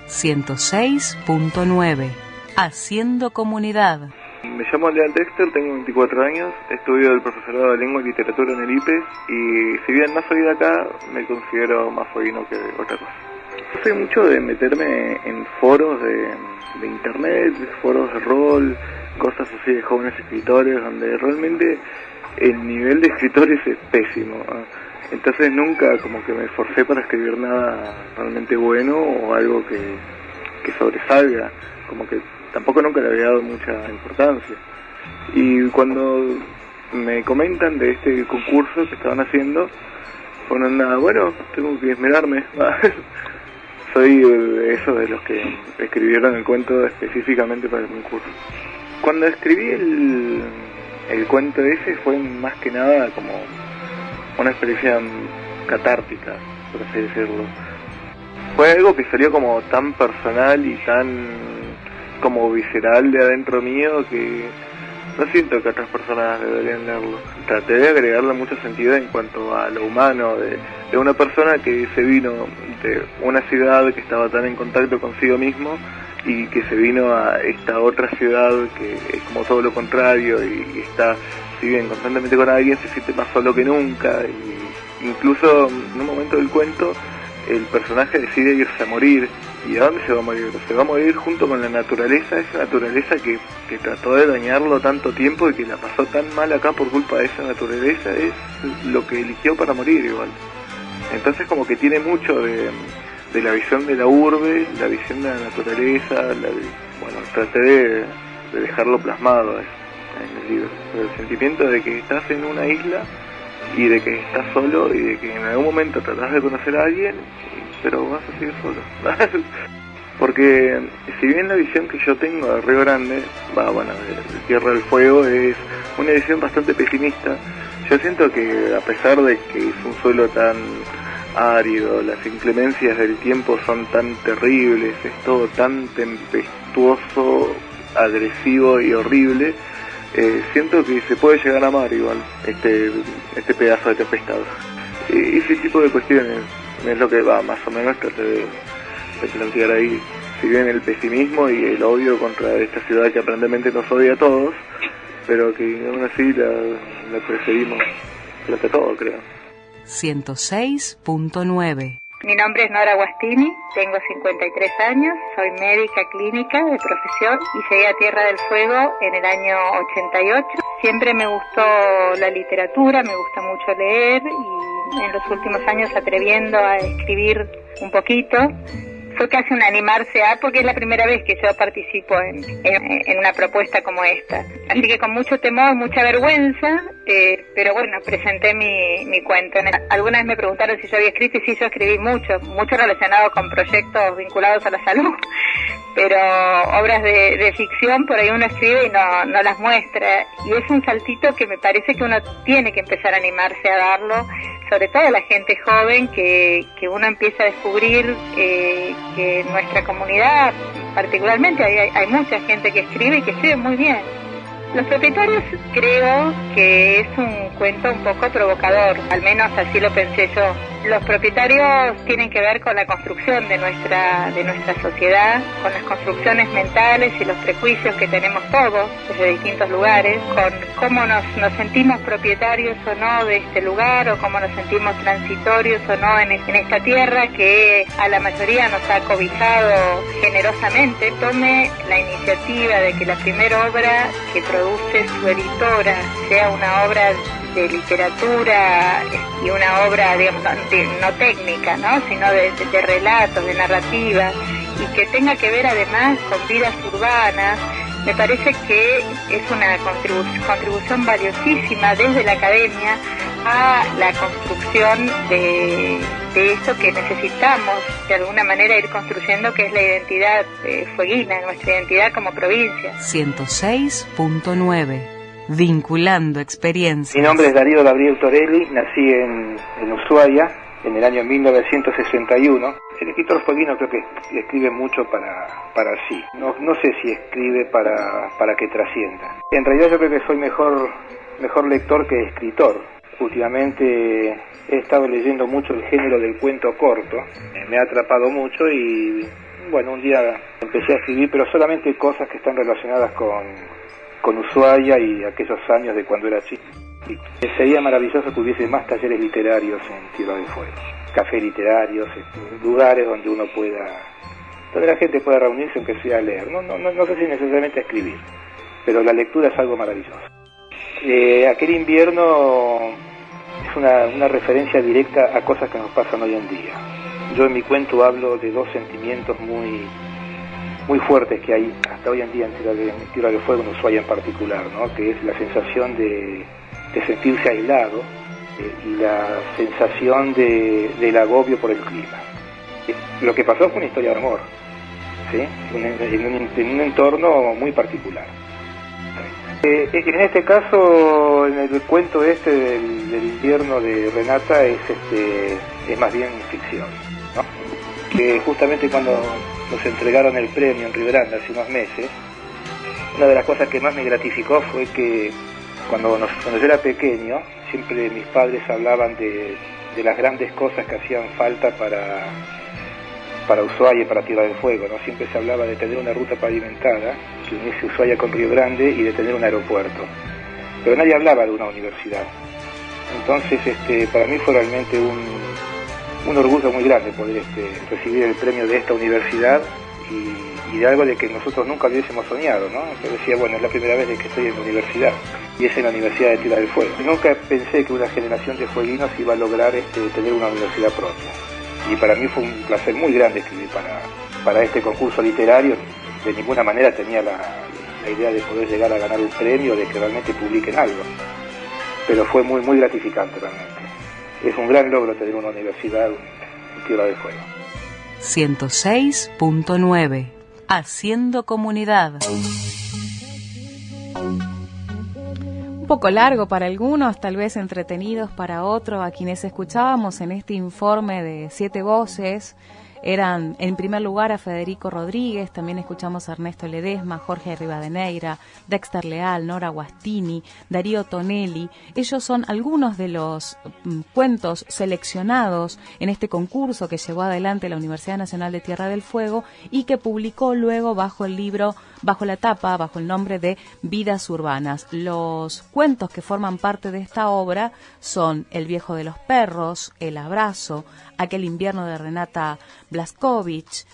106.9. Haciendo comunidad. Me llamo Leal Dexter, tengo 24 años, estudio el profesorado de lengua y literatura en el IPES y si bien no soy de acá, me considero más fueguino que otra cosa. Soy mucho de meterme en foros de internet, foros de rol, cosas así de jóvenes escritores, donde realmente el nivel de escritores es pésimo. Entonces nunca como que me esforcé para escribir nada realmente bueno o algo que sobresalga, como que tampoco nunca le había dado mucha importancia. Y cuando me comentan de este concurso que estaban haciendo, ponen nada, bueno, tengo que esmerarme. Soy de esos de los que escribieron el cuento específicamente para el concurso. Cuando escribí el cuento ese fue más que nada como una experiencia catártica, por así decirlo. Fue algo que salió como tan personal y tan como visceral de adentro mío que no siento que otras personas deberían leerlo. Traté de agregarle mucho sentido en cuanto a lo humano de una persona que se vino de una ciudad que estaba tan en contacto consigo mismo y que se vino a esta otra ciudad que es como todo lo contrario y está, si bien constantemente con alguien, se siente más solo que nunca. Y incluso en un momento del cuento el personaje decide irse a morir. ¿Y a dónde se va a morir? Se va a morir junto con la naturaleza, esa naturaleza que trató de dañarlo tanto tiempo y que la pasó tan mal acá por culpa de esa naturaleza, es lo que eligió para morir igual. Entonces como que tiene mucho de la visión de la urbe, la visión de la naturaleza, bueno, traté de dejarlo plasmado en el libro. El sentimiento de que estás en una isla y de que estás solo y de que en algún momento tratás de conocer a alguien, pero vas a seguir solo. porque si bien la visión que yo tengo de Río Grande, de Tierra del Fuego, es una visión bastante pesimista, yo siento que a pesar de que es un suelo tan árido, las inclemencias del tiempo son tan terribles, es todo tan tempestuoso, agresivo y horrible, siento que se puede llegar a amar igual este pedazo de tempestad. Y ese tipo de cuestiones es lo que va más o menos traté de plantear ahí. Si bien el pesimismo y el odio contra esta ciudad que aparentemente nos odia a todos, pero que aún así la preferimos frente a todo, creo. 106.9. Mi nombre es Nora Guastini, tengo 53 años, soy médica clínica de profesión y llegué a Tierra del Fuego en el año 88. Siempre me gustó la literatura, me gusta mucho leer y en los últimos años atreviendo a escribir un poquito. Fue casi un animarse porque es la primera vez que yo participo en una propuesta como esta. Así que con mucho temor, mucha vergüenza, pero bueno, presenté mi cuento. Algunas vez me preguntaron si yo había escrito y sí, yo escribí mucho relacionado con proyectos vinculados a la salud, pero obras de ficción por ahí uno escribe y no las muestra. Y es un saltito que me parece que uno tiene que empezar a animarse a darlo, sobre todo la gente joven, que uno empieza a descubrir que en nuestra comunidad particularmente hay mucha gente que escribe y que escribe muy bien. Los propietarios creo que es un cuento un poco provocador, al menos así lo pensé yo. Los propietarios tienen que ver con la construcción de nuestra sociedad, con las construcciones mentales y los prejuicios que tenemos todos desde distintos lugares, con cómo nos sentimos propietarios o no de este lugar, o cómo nos sentimos transitorios o no en esta tierra que a la mayoría nos ha cobijado generosamente. Tome la iniciativa de que la primera obra que produce su editora sea una obra de literatura y una obra, digamos, no técnica, ¿no? Sino de relatos, de narrativa, y que tenga que ver además con vidas urbanas. Me parece que es una contribución valiosísima desde la academia a la construcción de esto que necesitamos de alguna manera ir construyendo, que es la identidad fueguina, nuestra identidad como provincia. 106.9. Vinculando experiencias. Mi nombre es Darío Gabriel Torelli, nací en Ushuaia en el año 1961. El escritor fueguino creo que escribe mucho para sí. No sé si escribe para que trascienda. En realidad yo creo que soy mejor lector que escritor. Últimamente he estado leyendo mucho el género del cuento corto. Me ha atrapado mucho y bueno, un día empecé a escribir, pero solamente cosas que están relacionadas con Ushuaia y aquellos años de cuando era chico. Sería maravilloso que hubiese más talleres literarios en Tierra del Fuego, cafés literarios, lugares donde la gente pueda reunirse aunque sea a leer. No sé si necesariamente a escribir, pero la lectura es algo maravilloso. Aquel invierno es una referencia directa a cosas que nos pasan hoy en día. Yo en mi cuento hablo de dos sentimientos muy fuertes que hay hasta hoy en día en Tierra del Fuego, en Ushuaia en particular, ¿no? Que es la sensación de sentirse aislado y la sensación del agobio por el clima. Lo que pasó fue una historia de amor, ¿sí? En un entorno muy particular. En este caso, en el cuento del invierno de Renata es más bien ficción, ¿no? Que justamente cuando nos entregaron el premio en Río Grande hace unos meses, una de las cosas que más me gratificó fue que cuando yo era pequeño, siempre mis padres hablaban de las grandes cosas que hacían falta para Ushuaia y para Tierra del Fuego, ¿no? Siempre se hablaba de tener una ruta pavimentada que uniese Ushuaia con Río Grande y de tener un aeropuerto, pero nadie hablaba de una universidad. Entonces para mí fue realmente un orgullo muy grande poder recibir el premio de esta universidad y de algo de que nosotros nunca hubiésemos soñado, ¿no? Yo decía, bueno, es la primera vez de que estoy en la universidad, y es en la Universidad de Tierra del Fuego. Nunca pensé que una generación de fueguinos iba a lograr tener una universidad propia, y para mí fue un placer muy grande escribir para este concurso literario. De ninguna manera tenía la idea de poder llegar a ganar un premio, de que realmente publiquen algo, pero fue muy, muy gratificante realmente. Es un gran logro tener una universidad en Tierra del Fuego. 106.9. Haciendo comunidad. Un poco largo para algunos, tal vez entretenidos para otros. A quienes escuchábamos en este informe de 7 voces eran, en primer lugar, a Federico Rodríguez, también escuchamos a Ernesto Ledesma, Jorge Rivadeneira, Dexter Leal, Nora Guastini, Darío Tonelli. Ellos son algunos de los cuentos seleccionados en este concurso que llevó adelante la Universidad Nacional de Tierra del Fuego y que publicó luego bajo el libro, bajo la tapa, bajo el nombre de Vidas Urbanas. Los cuentos que forman parte de esta obra son El viejo de los perros, El abrazo, Aquel invierno de Renata Blaskovich,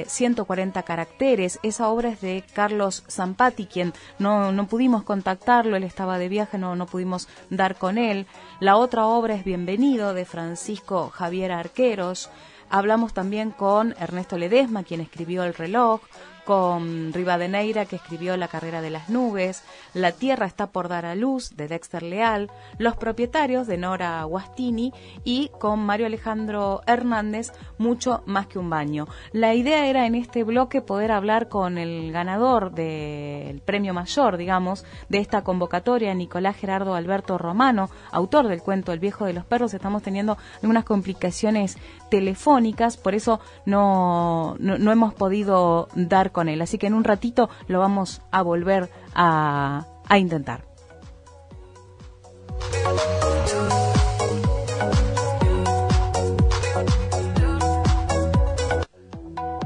140 caracteres. Esa obra es de Carlos Zampati, quien no pudimos contactarlo, él estaba de viaje, no pudimos dar con él. La otra obra es Bienvenido, de Francisco Javier Arqueros. Hablamos también con Ernesto Ledesma, quien escribió El reloj, con Rivadeneira, que escribió La carrera de las nubes, La tierra está por dar a luz, de Dexter Leal, Los propietarios, de Nora Guastini, y con Mario Alejandro Hernández, Mucho más que un baño. La idea era en este bloque poder hablar con el ganador del premio mayor, digamos, de esta convocatoria, Nicolás Gerardo Alberto Romano, autor del cuento El viejo de los perros. Estamos teniendo algunas complicaciones telefónicas, por eso no hemos podido dar con él, así que en un ratito lo vamos a volver a intentar.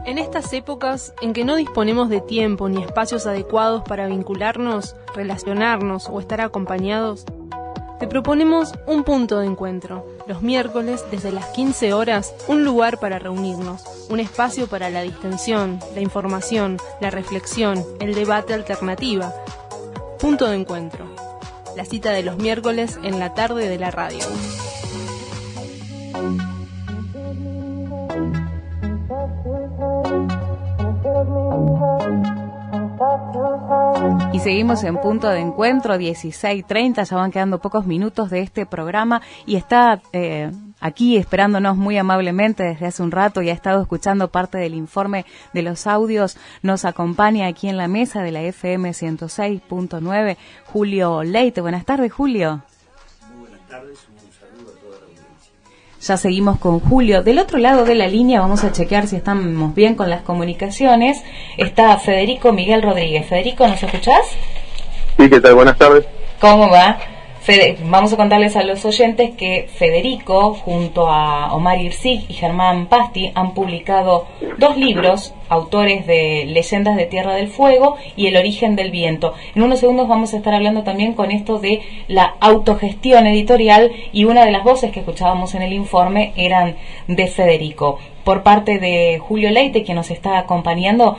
En estas épocas en que no disponemos de tiempo ni espacios adecuados para vincularnos, relacionarnos o estar acompañados, te proponemos un punto de encuentro. Los miércoles, desde las 15 horas, un lugar para reunirnos, un espacio para la distensión, la información, la reflexión, el debate alternativa. Punto de encuentro. La cita de los miércoles en la tarde de la radio. Y seguimos en Punto de Encuentro, 16:30, ya van quedando pocos minutos de este programa y está aquí esperándonos muy amablemente desde hace un rato y ha estado escuchando parte del informe de los audios. Nos acompaña aquí en la mesa de la FM 106.9 Julio Leite. Buenas tardes, Julio. Muy buenas tardes, un saludo a toda la audiencia. Ya seguimos con Julio. Del otro lado de la línea vamos a chequear si estamos bien con las comunicaciones. Está Federico Miguel Rodríguez. Federico, ¿nos escuchás? Sí, ¿qué tal? Buenas tardes. ¿Cómo va? Vamos a contarles a los oyentes que Federico, junto a Omar Irsig y Germán Pasti, han publicado 2 libros, autores de Leyendas de Tierra del Fuego y El origen del viento. En unos segundos vamos a estar hablando también con esto de la autogestión editorial, y una de las voces que escuchábamos en el informe eran de Federico. Por parte de Julio Leite, que nos está acompañando,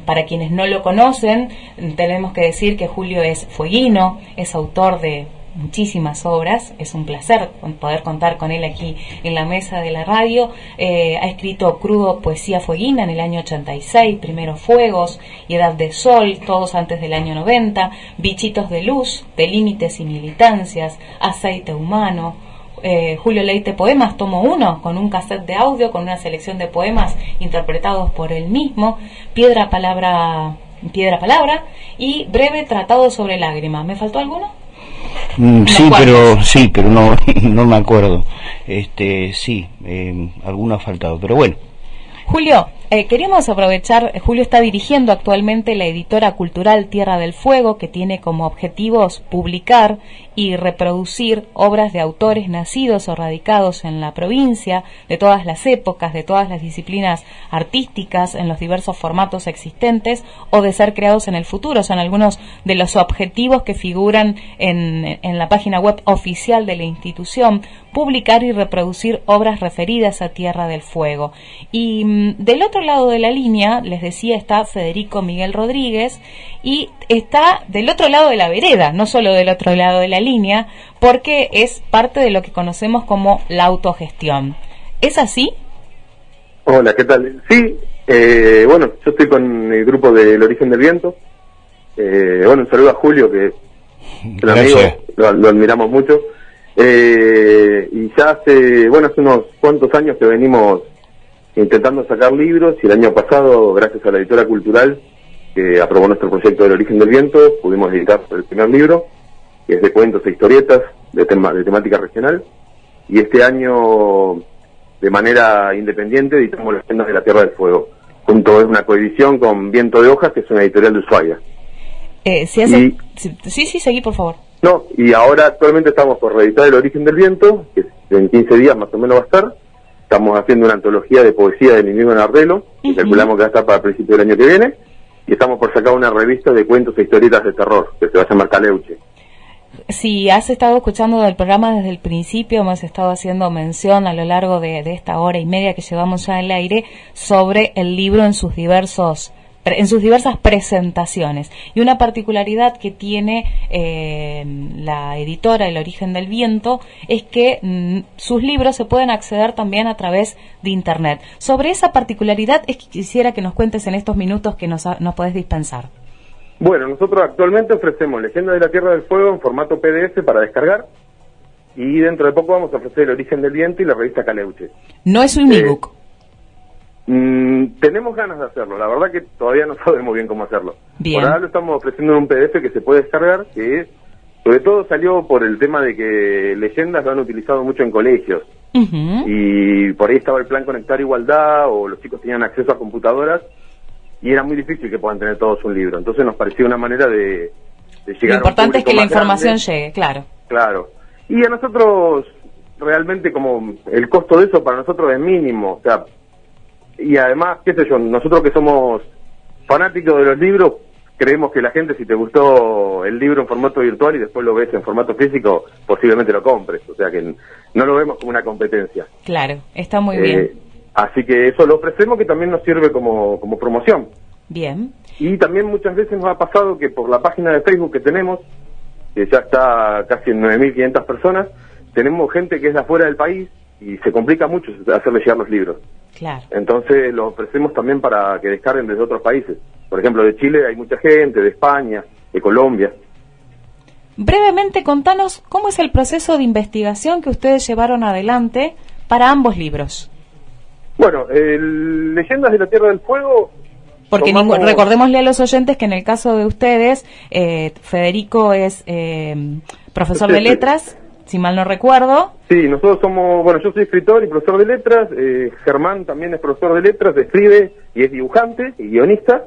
para quienes no lo conocen, tenemos que decir que Julio es fueguino, es autor de muchísimas obras. Es un placer poder contar con él aquí en la mesa de la radio. Ha escrito Crudo, poesía fueguina, en el año 86, Primeros Fuegos y Edad de Sol, todos antes del año 90, Bichitos de Luz, de Límites y Militancias, Aceite Humano, Julio Leite Poemas, tomo 1, con un cassette de audio, con una selección de poemas interpretados por él mismo, Piedra, Palabra y Breve Tratado sobre Lágrimas. ¿Me faltó alguno? Sí, pero no me acuerdo. Alguno ha faltado, pero bueno. Julio, queríamos aprovechar, Julio está dirigiendo actualmente la editora cultural Tierra del Fuego, que tiene como objetivos publicar y reproducir obras de autores nacidos o radicados en la provincia, de todas las épocas, de todas las disciplinas artísticas, en los diversos formatos existentes, o de ser creados en el futuro. Son algunos de los objetivos que figuran en la página web oficial de la institución: publicar y reproducir obras referidas a Tierra del Fuego. Y del otro lado de la línea, les decía, está Federico Miguel Rodríguez, y está del otro lado de la vereda, no solo del otro lado de la línea, porque es parte de lo que conocemos como la autogestión. ¿Es así? Hola, ¿qué tal? Sí, bueno, yo estoy con el grupo del Origen del Viento. Un saludo a Julio, que es un amigo, lo admiramos mucho. Y ya hace unos cuantos años que venimos intentando sacar libros, y el año pasado, gracias a la editora cultural que aprobó nuestro proyecto del Origen del Viento, pudimos editar el primer libro, que es de cuentos e historietas de temática regional, y este año, de manera independiente, editamos Leyendas de la Tierra del Fuego. Es una coedición con Viento de Hojas, que es una editorial de Ushuaia. Sí, seguí, por favor. No, y ahora actualmente estamos por reeditar El Origen del Viento, que en 15 días más o menos va a estar. Estamos haciendo una antología de poesía de Ninino Nardelo, que calculamos que va a estar para principios del año que viene, y estamos por sacar una revista de cuentos e historietas de terror, que se va a llamar Caleuche. Si has estado escuchando el programa desde el principio, hemos estado haciendo mención a lo largo de esta hora y media que llevamos ya en el aire sobre el libro en sus diversas presentaciones. Y una particularidad que tiene la editora El Origen del Viento es que sus libros se pueden acceder también a través de Internet. Sobre esa particularidad es que quisiera que nos cuentes en estos minutos que nos podés dispensar. Bueno, nosotros actualmente ofrecemos Leyendas de la Tierra del Fuego en formato PDF para descargar, y dentro de poco vamos a ofrecer El Origen del Viento y la revista Caleuche. No es un ebook. Tenemos ganas de hacerlo, la verdad que todavía no sabemos bien cómo hacerlo. Bien. Por ahora lo estamos ofreciendo en un PDF que se puede descargar, que sobre todo salió por el tema de que Leyendas lo han utilizado mucho en colegios. Y por ahí estaba el plan Conectar Igualdad, o los chicos tenían acceso a computadoras, y era muy difícil que puedan tener todos un libro. Entonces nos pareció una manera de llegar. Lo importante a un es que la más información grande. llegue, claro. Claro. Y a nosotros, realmente, como el costo de eso para nosotros es mínimo. O sea, y además, qué sé yo, nosotros que somos fanáticos de los libros, creemos que la gente, si te gustó el libro en formato virtual y después lo ves en formato físico, posiblemente lo compres. O sea que no lo vemos como una competencia. Claro, está muy bien. Así que eso lo ofrecemos, que también nos sirve como promoción. Bien. Y también muchas veces nos ha pasado que por la página de Facebook que tenemos, que ya está casi en 9.500 personas, tenemos gente que es de afuera del país y se complica mucho hacerle llegar los libros. Claro. Entonces lo ofrecemos también para que descarguen desde otros países. Por ejemplo, de Chile hay mucha gente, de España, de Colombia. Brevemente, contanos cómo es el proceso de investigación que ustedes llevaron adelante para ambos libros. Bueno, Leyendas de la Tierra del Fuego... Porque recordémosle a los oyentes que en el caso de ustedes, Federico es profesor de letras, si mal no recuerdo. Sí, nosotros somos, bueno, yo soy escritor y profesor de letras, Germán también es profesor de letras, escribe y es dibujante y guionista,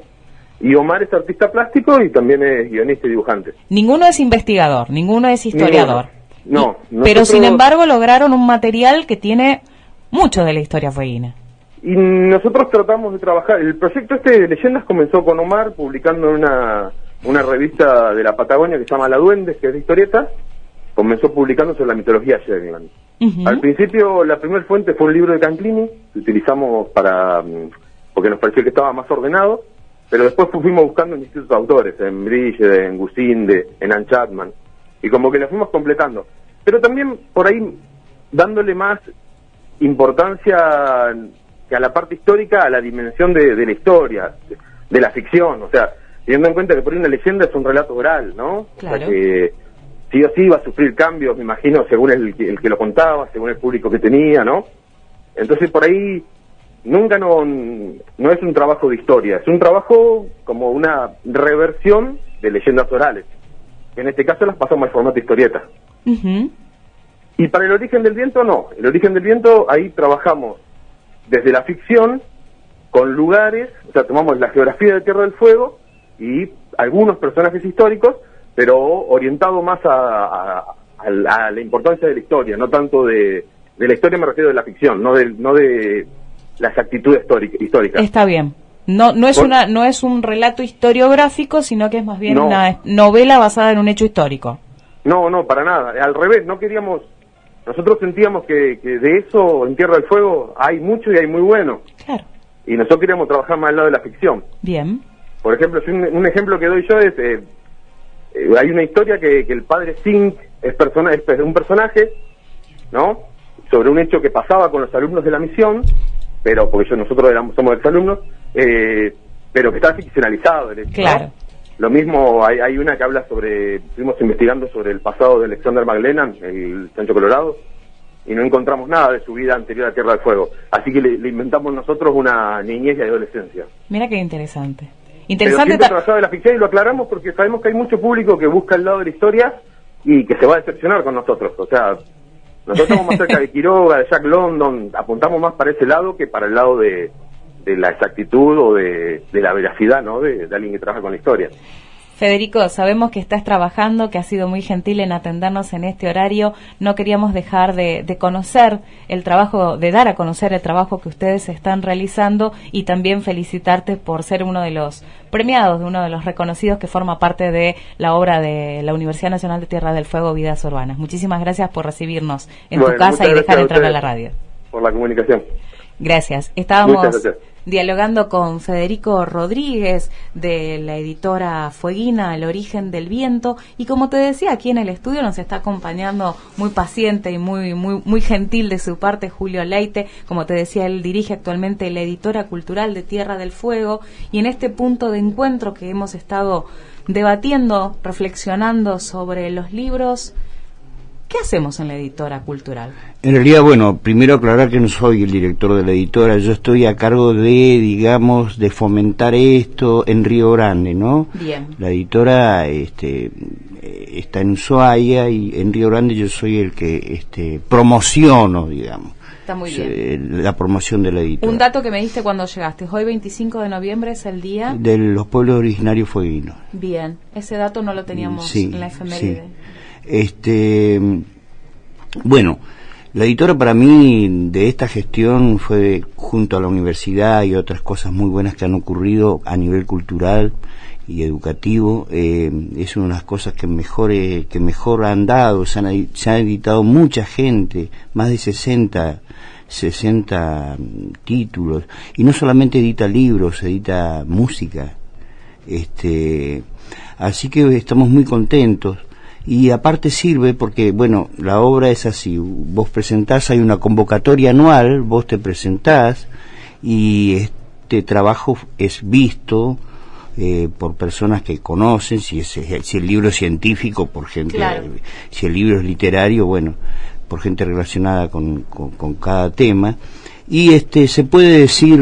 y Omar es artista plástico y también es guionista y dibujante. Ninguno es investigador, ninguno es historiador. No. Pero sin embargo lograron un material que tiene mucho de la historia fueguina. Y nosotros tratamos de trabajar, el proyecto este de Leyendas comenzó con Omar publicando en una revista de la Patagonia que se llama La Duendes, que es de historietas. Comenzó publicando sobre la mitología Shetland. Al principio la primera fuente fue un libro de Canclini, que utilizamos porque nos pareció que estaba más ordenado, pero después fuimos buscando en distintos autores, en Brille, en Gusinde, en Ann Chapman, y como que la fuimos completando. Pero también por ahí dándole más importancia que a la parte histórica, a la dimensión de la historia, de la ficción, o sea, teniendo en cuenta que por ahí una leyenda es un relato oral, ¿no? Claro. O sea que sí o sí iba a sufrir cambios, me imagino, según el que lo contaba, según el público que tenía, ¿no? Entonces por ahí nunca no es un trabajo de historia, es un trabajo como una reversión de leyendas orales, que en este caso las pasamos al formato historieta. Y para El Origen del Viento no, El Origen del Viento ahí trabajamos desde la ficción, con lugares, o sea, tomamos la geografía de Tierra del Fuego y algunos personajes históricos, pero orientado más a la importancia de la historia, no tanto de la historia, me refiero de la ficción, no de las actitudes históricas. Está bien. No es un relato historiográfico, sino que es más bien una novela basada en un hecho histórico. No, para nada. Al revés, no queríamos... Nosotros sentíamos que de eso en Tierra del Fuego hay mucho y hay muy bueno. Claro. Y nosotros queríamos trabajar más al lado de la ficción. Bien. Por ejemplo, un ejemplo que doy yo es... hay una historia que el padre Zink es un personaje, ¿no? Sobre un hecho que pasaba con los alumnos de la misión, pero porque nosotros somos exalumnos, pero que está ficcionalizado el hecho. Claro. ¿No? Lo mismo, hay una que habla estuvimos investigando sobre el pasado de Alexander Maclennan, el Chancho Colorado, y no encontramos nada de su vida anterior a Tierra del Fuego. Así que le inventamos nosotros una niñez y adolescencia. Mira qué interesante. Pero siempre trazado de la ficción, y lo aclaramos porque sabemos que hay mucho público que busca el lado de la historia y que se va a decepcionar con nosotros. O sea, nosotros estamos más cerca de Quiroga, de Jack London, apuntamos más para ese lado que para el lado de la exactitud o de la veracidad, ¿no? De alguien que trabaja con la historia. Federico, sabemos que estás trabajando, que has sido muy gentil en atendernos en este horario. No queríamos dejar de conocer el trabajo, de dar a conocer el trabajo que ustedes están realizando, y también felicitarte por ser uno de los premiados, de uno de los reconocidos que forma parte de la obra de la Universidad Nacional de Tierra del Fuego, Vidas Urbanas. Muchísimas gracias por recibirnos en tu casa y dejar entrar a la radio. Por la comunicación. Gracias. Estábamos dialogando con Federico Rodríguez de la editora Fueguina, El origen del viento, y como te decía, aquí en el estudio nos está acompañando muy paciente y muy gentil de su parte Julio Leite. Como te decía, él dirige actualmente la editora cultural de Tierra del Fuego, y en este punto de encuentro que hemos estado debatiendo, reflexionando sobre los libros, ¿qué hacemos en la editora cultural? En realidad, bueno, primero aclarar que no soy el director de la editora, yo estoy a cargo de, digamos, de fomentar esto en Río Grande, ¿no? Bien. La editora está en Ushuaia, y en Río Grande yo soy el que promociono, digamos. Está muy bien. La promoción de la editora. Un dato que me diste cuando llegaste, hoy 25 de noviembre es el día de los pueblos originarios fueguinos. Bien, ese dato no lo teníamos en la efeméride. Sí. Bueno, la editora para mí de esta gestión fue, junto a la universidad y otras cosas muy buenas que han ocurrido a nivel cultural y educativo, es una de las cosas que mejor han dado. Se ha editado mucha gente, más de 60 títulos, y no solamente edita libros, edita música. Así que estamos muy contentos. Y aparte sirve porque, bueno, la obra es así, vos presentás, hay una convocatoria anual, vos te presentás, y este trabajo es visto por personas que conocen, si el libro es científico, por gente, claro. Si el libro es literario, bueno, por gente relacionada con cada tema, y se puede decir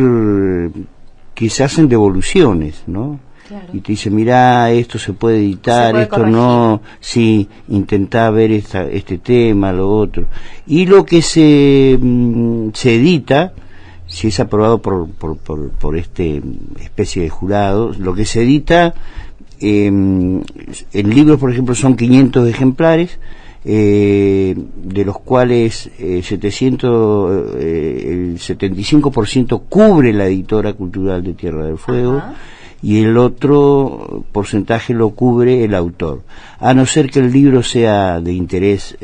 que se hacen devoluciones, ¿no? Claro. Y te dice, mirá, esto se puede editar, esto corregir. No, sí, intentá ver este tema, lo otro. Y lo que se edita, si es aprobado por especie de jurado, lo que se edita, en libros, por ejemplo, son 500 ejemplares, de los cuales el 75% cubre la editora cultural de Tierra del Fuego. Ajá. Y el otro porcentaje lo cubre el autor, a no ser que el libro sea de interés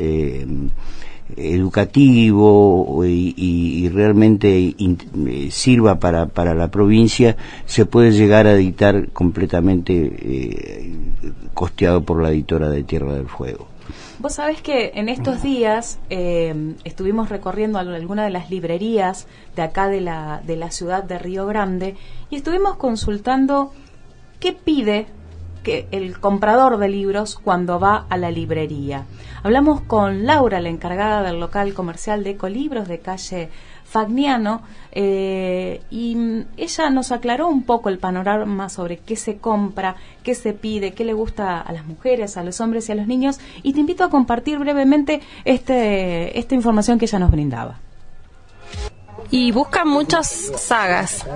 educativo y realmente sirva para la provincia, se puede llegar a editar completamente costeado por la editora de Tierra del Fuego. Vos sabés que en estos días estuvimos recorriendo algunas de las librerías de acá de la ciudad de Río Grande, y estuvimos consultando qué pide que el comprador de libros cuando va a la librería. Hablamos con Laura, la encargada del local comercial de Ecolibros de calle Fagnano, y ella nos aclaró un poco el panorama sobre qué se compra, qué se pide, qué le gusta a las mujeres, a los hombres y a los niños, y te invito a compartir brevemente esta información que ella nos brindaba. Y buscan muchas sagas.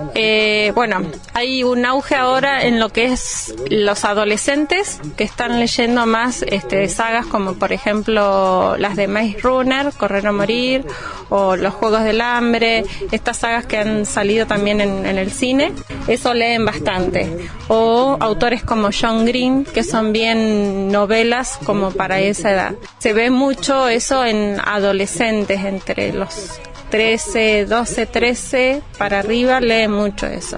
Bueno, hay un auge ahora en lo que es los adolescentes que están leyendo más sagas como por ejemplo las de Maze Runner, Correr o Morir, o Los Juegos del Hambre, estas sagas que han salido también en el cine, eso leen bastante. O autores como John Green, que son bien novelas como para esa edad. Se ve mucho eso en adolescentes, entre los 12, 13 para arriba, leen mucho eso.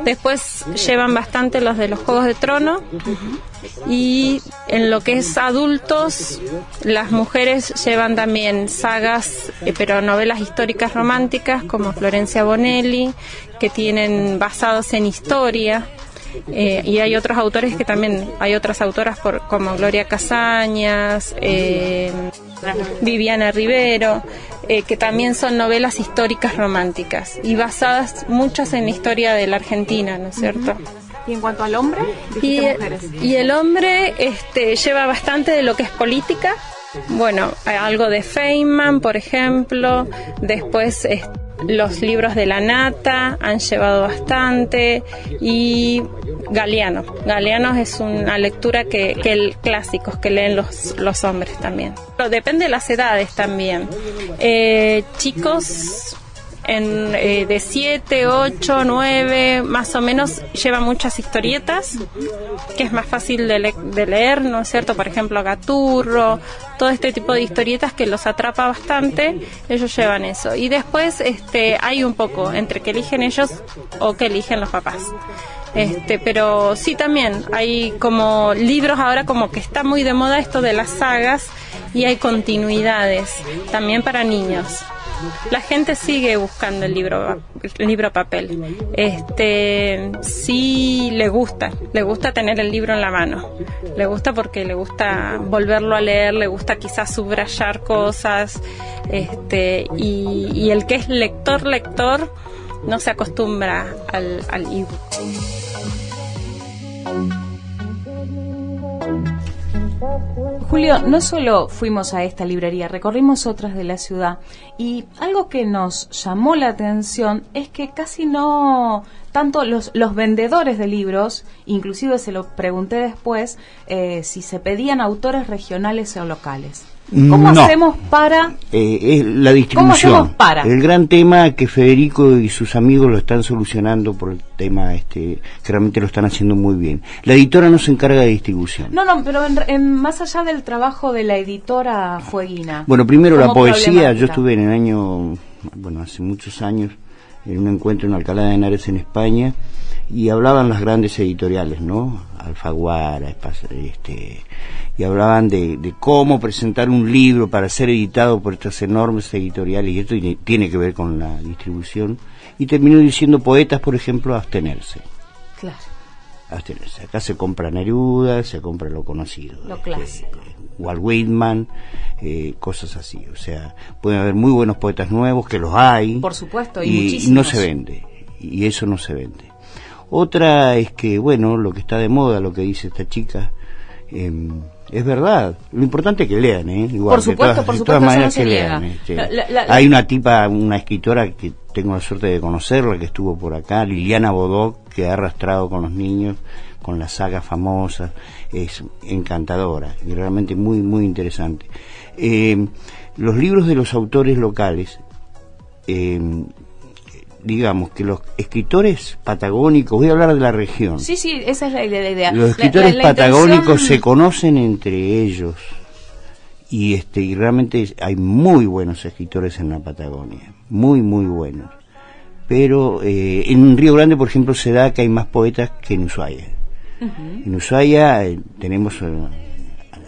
Después llevan bastante los de los Juegos de Trono, y en lo que es adultos, las mujeres llevan también sagas, pero novelas históricas románticas como Florencia Bonelli, que tienen basados en historia. Y hay otros autores que también, hay otras autoras como Gloria Casañas, Viviana Rivero, que también son novelas históricas románticas y basadas muchas en la historia de la Argentina, ¿no es cierto? Y en cuanto al hombre, y el hombre lleva bastante de lo que es política. Bueno, algo de Feynman, por ejemplo. Después los libros de la Nata han llevado bastante. Y Galeano. Galeano es una lectura clásicos que leen los hombres también. Pero depende de las edades también. Chicos de 7, 8, 9, más o menos, lleva muchas historietas, que es más fácil de leer, ¿no es cierto? Por ejemplo, Gaturro, todo este tipo de historietas que los atrapa bastante, ellos llevan eso. Y después hay un poco entre que eligen ellos o que eligen los papás. Pero sí, también hay como libros ahora, como que está muy de moda esto de las sagas, y hay continuidades también para niños. La gente sigue buscando el libro papel. Sí le gusta tener el libro en la mano. Le gusta porque le gusta volverlo a leer, le gusta quizás subrayar cosas. Y el que es lector no se acostumbra al ebook. Julio, no solo fuimos a esta librería, recorrimos otras de la ciudad, y algo que nos llamó la atención es que casi no tanto los vendedores de libros, inclusive se lo pregunté después, si se pedían autores regionales o locales. ¿Cómo hacemos para...? La distribución. ¿Cómo hacemos para? El gran tema que Federico y sus amigos lo están solucionando por el tema que realmente lo están haciendo muy bien. La editora no se encarga de distribución. No, pero más allá del trabajo de la editora Fueguina. Bueno, primero la poesía. Yo estuve en el año, hace muchos años, en un encuentro en Alcalá de Henares, en España, y hablaban las grandes editoriales, ¿no? Alfaguara, y hablaban de cómo presentar un libro para ser editado por estas enormes editoriales, y esto tiene que ver con la distribución, y terminó diciendo poetas, por ejemplo, abstenerse. Claro. Abstenerse. Acá se compra Neruda, se compra lo conocido. Lo clásico. Walt Whitman, cosas así. O sea, pueden haber muy buenos poetas nuevos, que los hay. Por supuesto, y y muchísimos. no se vende, y eso no se vende. Otra es que, lo que está de moda, lo que dice esta chica, es verdad. Lo importante es que lean, igual. Por supuesto, de todas maneras, eso no que se lean. Hay una escritora que tengo la suerte de conocerla, que estuvo por acá, Liliana Bodoc, que ha arrastrado con los niños, con las sagas famosas, es encantadora y realmente muy, muy interesante. Los libros de los autores locales, digamos que los escritores patagónicos, voy a hablar de la región. Sí, esa es la idea. Los escritores patagónicos se conocen entre ellos, y realmente hay muy buenos escritores en la Patagonia, muy, muy buenos. Pero en Río Grande, por ejemplo, se da que hay más poetas que en Ushuaia. En Ushuaia tenemos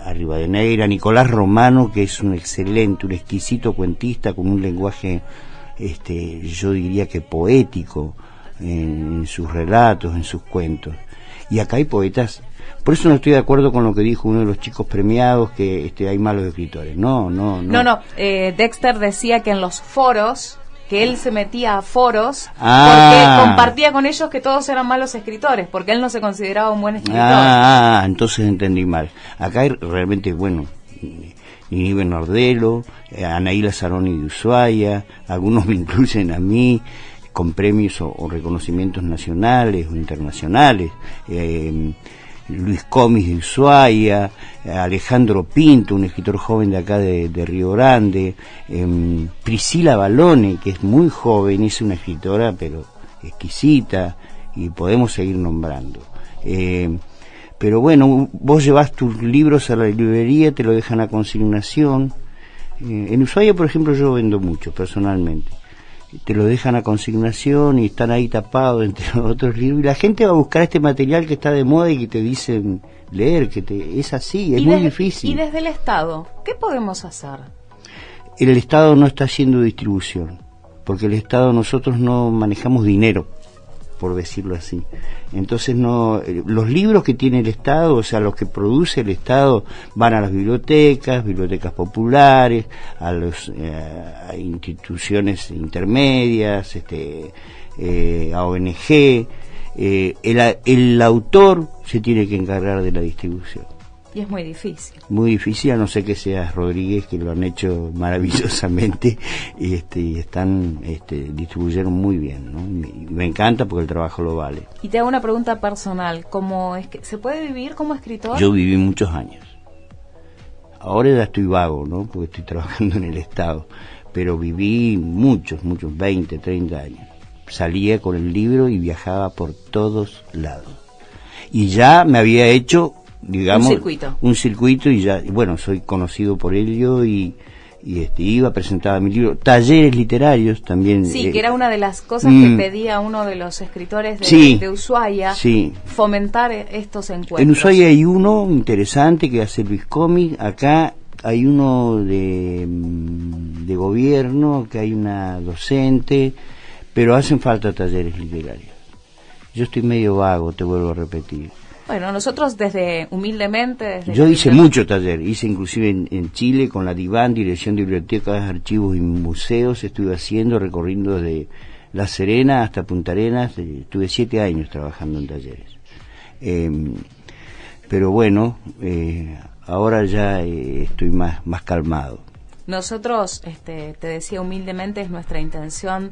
a Rivadeneira, Nicolás Romano, que es un exquisito cuentista con un lenguaje, yo diría que poético en sus relatos, en sus cuentos. Y acá hay poetas. Por eso no estoy de acuerdo con lo que dijo uno de los chicos premiados, que hay malos escritores. No. Dexter decía que en los foros, que él se metía a foros porque compartía con ellos que todos eran malos escritores, porque él no se consideraba un buen escritor. Entonces entendí mal. Acá hay realmente, Ninive Nordelo, Anaíla Saroni de Ushuaia, algunos me incluyen a mí, con premios o reconocimientos nacionales o internacionales. Luis Comis de Ushuaia, Alejandro Pinto, un escritor joven de acá de Río Grande, Priscila Balone, que es muy joven, es una escritora pero exquisita, y podemos seguir nombrando. Pero vos llevas tus libros a la librería, te lo dejan a consignación. En Ushuaia, por ejemplo, yo vendo mucho personalmente. Te lo dejan a consignación y están ahí tapados entre otros libros, y la gente va a buscar este material que está de moda y que te dicen leer, es así, es muy difícil. Y desde el Estado, ¿qué podemos hacer? El Estado no está haciendo distribución, porque el Estado, nosotros no manejamos dinero. por decirlo así. Entonces no, los libros que tiene el Estado, o sea, los que produce el Estado, van a las bibliotecas populares, a a instituciones intermedias, a ONG. El autor se tiene que encargar de la distribución. Y es muy difícil. Muy difícil, a no ser que seas Rodríguez, que lo han hecho maravillosamente y están distribuyeron muy bien, ¿no? Me encanta porque el trabajo lo vale. Y te hago una pregunta personal, ¿cómo es que se puede vivir como escritor? Yo viví muchos años. Ahora ya estoy vago, ¿no? Porque estoy trabajando en el Estado, pero viví muchos, 20, 30 años. Salía con el libro y viajaba por todos lados. Y ya me había hecho, digamos, un circuito y ya, bueno, soy conocido por ello y iba, presentaba mi libro, talleres literarios también. Sí, que era una de las cosas que pedía uno de los escritores de Ushuaia, fomentar estos encuentros. En Ushuaia hay uno interesante que hace Luis Comic, acá hay uno de gobierno, que hay una docente, pero hacen falta talleres literarios. Yo estoy medio vago, te vuelvo a repetir. Bueno, nosotros humildemente... Yo hice mucho taller, hice inclusive en Chile con la DIVAN, Dirección de Bibliotecas, Archivos y Museos, estuve haciendo, recorriendo desde La Serena hasta Punta Arenas, estuve 7 años trabajando en talleres. Pero bueno, ahora ya estoy más calmado. Nosotros, te decía humildemente, es nuestra intención.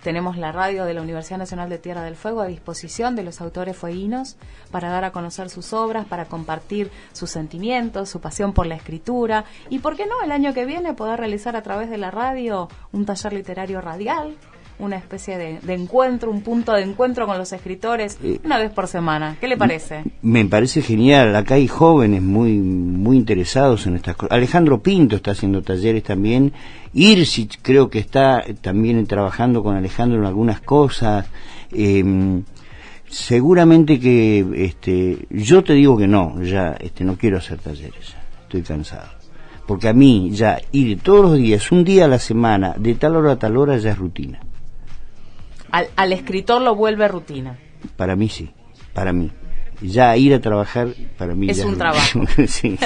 Tenemos la radio de la Universidad Nacional de Tierra del Fuego a disposición de los autores fueguinos para dar a conocer sus obras, para compartir sus sentimientos, su pasión por la escritura y, ¿por qué no, el año que viene poder realizar a través de la radio un taller literario radial, una especie de encuentro, un punto de encuentro con los escritores una vez por semana? ¿Qué le parece? Me parece genial. Acá hay jóvenes muy interesados en estas cosas. Alejandro Pinto está haciendo talleres también. Irsi creo que está también trabajando con Alejandro en algunas cosas. Seguramente que yo te digo que no, ya no quiero hacer talleres, estoy cansado. Porque a mí ya ir todos los días, un día a la semana, de tal hora a tal hora, ya es rutina. Al escritor lo vuelve rutina. Para mí sí, para mí. Ya ir a trabajar, para mí es ya un trabajo. sí.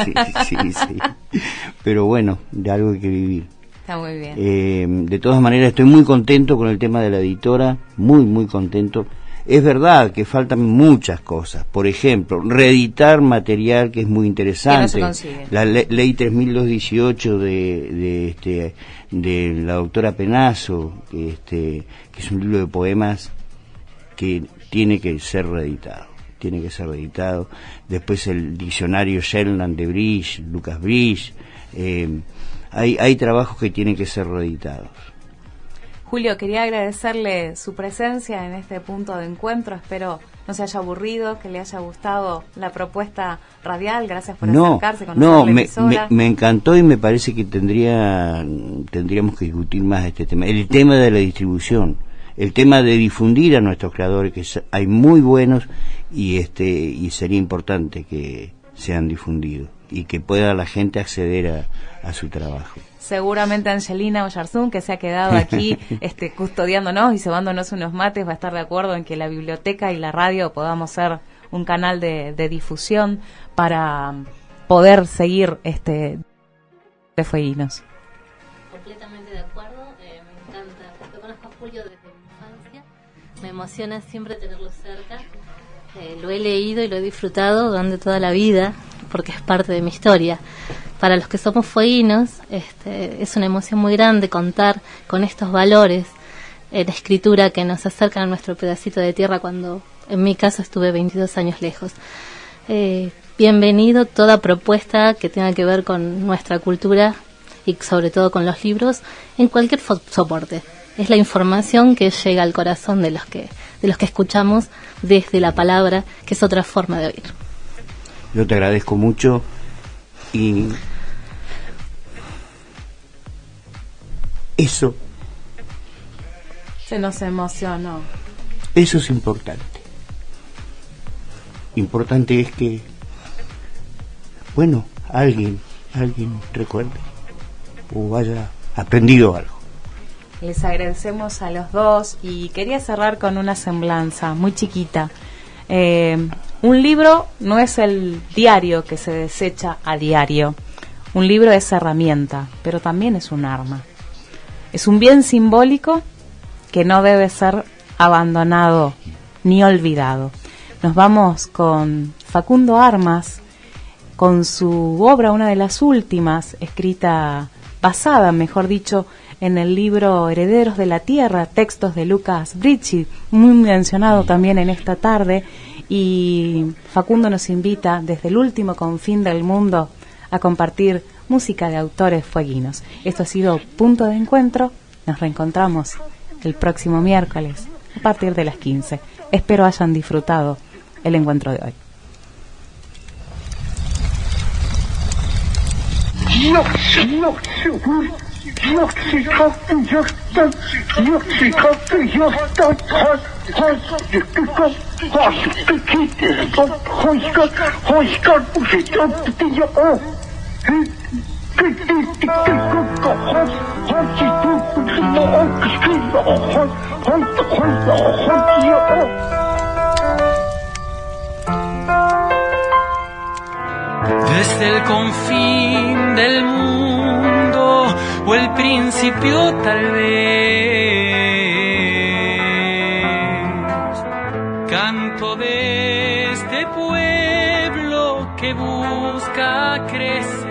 Pero bueno, de algo hay que vivir. Está muy bien. De todas maneras, estoy muy contento con el tema de la editora, muy contento. Es verdad que faltan muchas cosas. Por ejemplo, reeditar material que es muy interesante. Que no se consigue. La ley 3218 de la doctora Penazo, que es un libro de poemas que tiene que ser reeditado. Después el diccionario Sheldon de Bridge, Lucas Bridge. Hay trabajos que tienen que ser reeditados. Julio, quería agradecerle su presencia en este punto de encuentro. Espero no se haya aburrido, que le haya gustado la propuesta radial. Gracias por acercarse con nosotros a la emisora. Me encantó y me parece que tendríamos que discutir más este tema. El tema de la distribución, el tema de difundir a nuestros creadores, que hay muy buenos y sería importante que sean difundidos y que pueda la gente acceder a su trabajo. Seguramente Angelina Oyarzún, que se ha quedado aquí custodiándonos y cebándonos unos mates, va a estar de acuerdo en que la biblioteca y la radio podamos ser un canal de difusión para poder seguir de fueguinos. Completamente de acuerdo, me encanta. Yo conozco a Julio desde mi infancia, me emociona siempre tenerlo cerca. Lo he leído y lo he disfrutado durante toda la vida porque es parte de mi historia. Para los que somos fueguinos, es una emoción muy grande contar con estos valores en escritura que nos acercan a nuestro pedacito de tierra cuando, en mi caso, estuve 22 años lejos. Bienvenido toda propuesta que tenga que ver con nuestra cultura y sobre todo con los libros en cualquier soporte. Es la información que llega al corazón de los que escuchamos desde la palabra, que es otra forma de oír. Yo te agradezco mucho y eso se nos emocionó. Eso es importante. Importante es que, bueno, alguien recuerde o haya aprendido algo. Les agradecemos a los dos y quería cerrar con una semblanza muy chiquita. Un libro no es el diario que se desecha a diario. Un libro es herramienta, pero también es un arma. Es un bien simbólico que no debe ser abandonado ni olvidado. Nos vamos con Facundo Armas, con su obra, una de las últimas, basada, mejor dicho, en el libro Herederos de la Tierra, textos de Lucas Bricci, muy mencionado también en esta tarde, y Facundo nos invita desde el último confín del mundo a compartir música de autores fueguinos. Esto ha sido Punto de Encuentro. Nos reencontramos el próximo miércoles a partir de las 15. Espero hayan disfrutado el encuentro de hoy. Desde el confín del mundo o el principio tal vez, canto de este pueblo que busca crecer,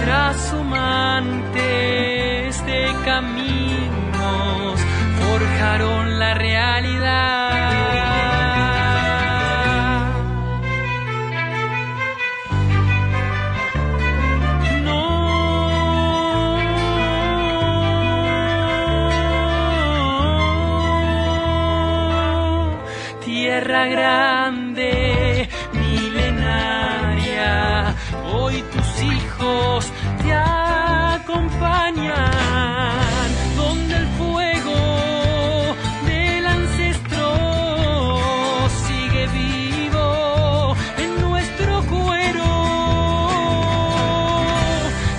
trashumantes de caminos forjaron la realidad. Tierra grande, milenaria, hoy tus hijos te acompañan, donde el fuego del ancestro sigue vivo en nuestro cuero.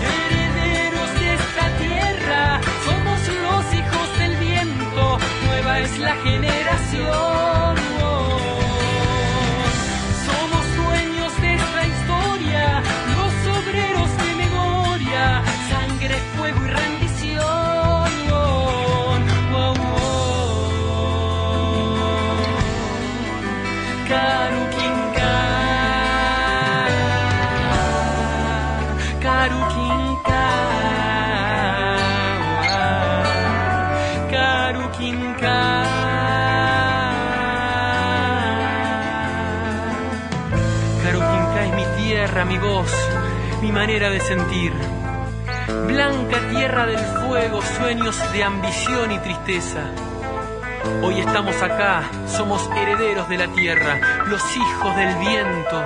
Herederos de esta tierra, somos los hijos del viento, nueva es la generación. Fuego y rendición. Karukinka, Karukinka, Karukinka. Karukinka es mi tierra, mi voz, mi manera de sentir. Blanca tierra del fuego, sueños de ambición y tristeza. Hoy estamos acá, somos herederos de la tierra, los hijos del viento,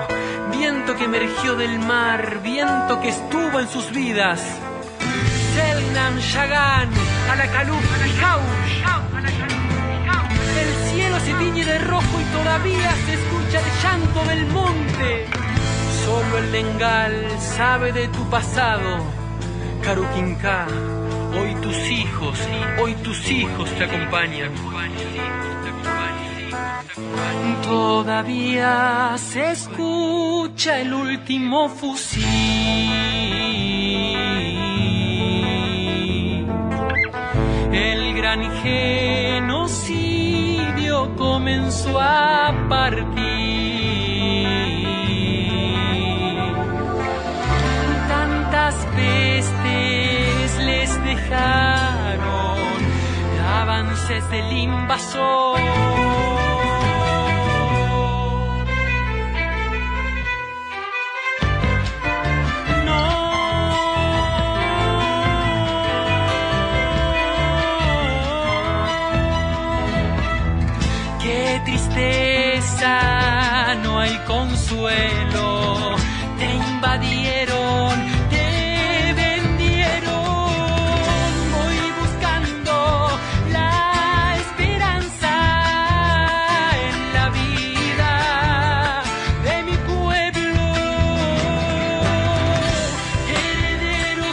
viento que emergió del mar, viento que estuvo en sus vidas. Selnan Shagan, Alakaluk, Hau. El cielo se tiñe de rojo y todavía se escucha el llanto del monte. Solo el Lengal sabe de tu pasado. Karukinka, hoy tus hijos te acompañan. Todavía se escucha el último fusil. El gran genocidio comenzó a partir. Tantas pestes les dejaron avances del invasor. Qué tristeza, no hay consuelo, te invadieron, te vendieron, voy buscando la esperanza en la vida de mi pueblo, herederos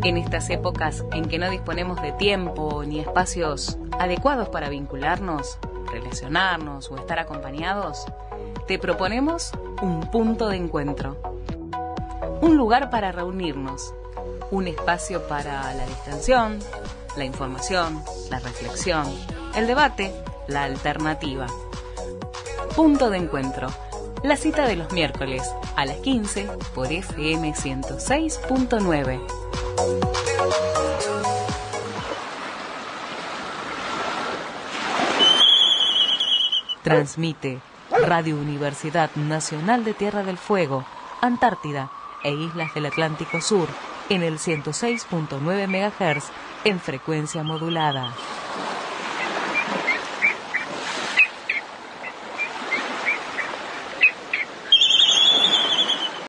En estas épocas en que no disponemos de tiempo ni espacios adecuados para vincularnos, relacionarnos o estar acompañados, te proponemos un punto de encuentro. Un lugar para reunirnos, un espacio para la distensión, la información, la reflexión, el debate, la alternativa. Punto de encuentro, la cita de los miércoles a las 15 por FM 106.9. Transmite Radio Universidad Nacional de Tierra del Fuego, Antártida e Islas del Atlántico Sur en el 106.9 MHz en frecuencia modulada.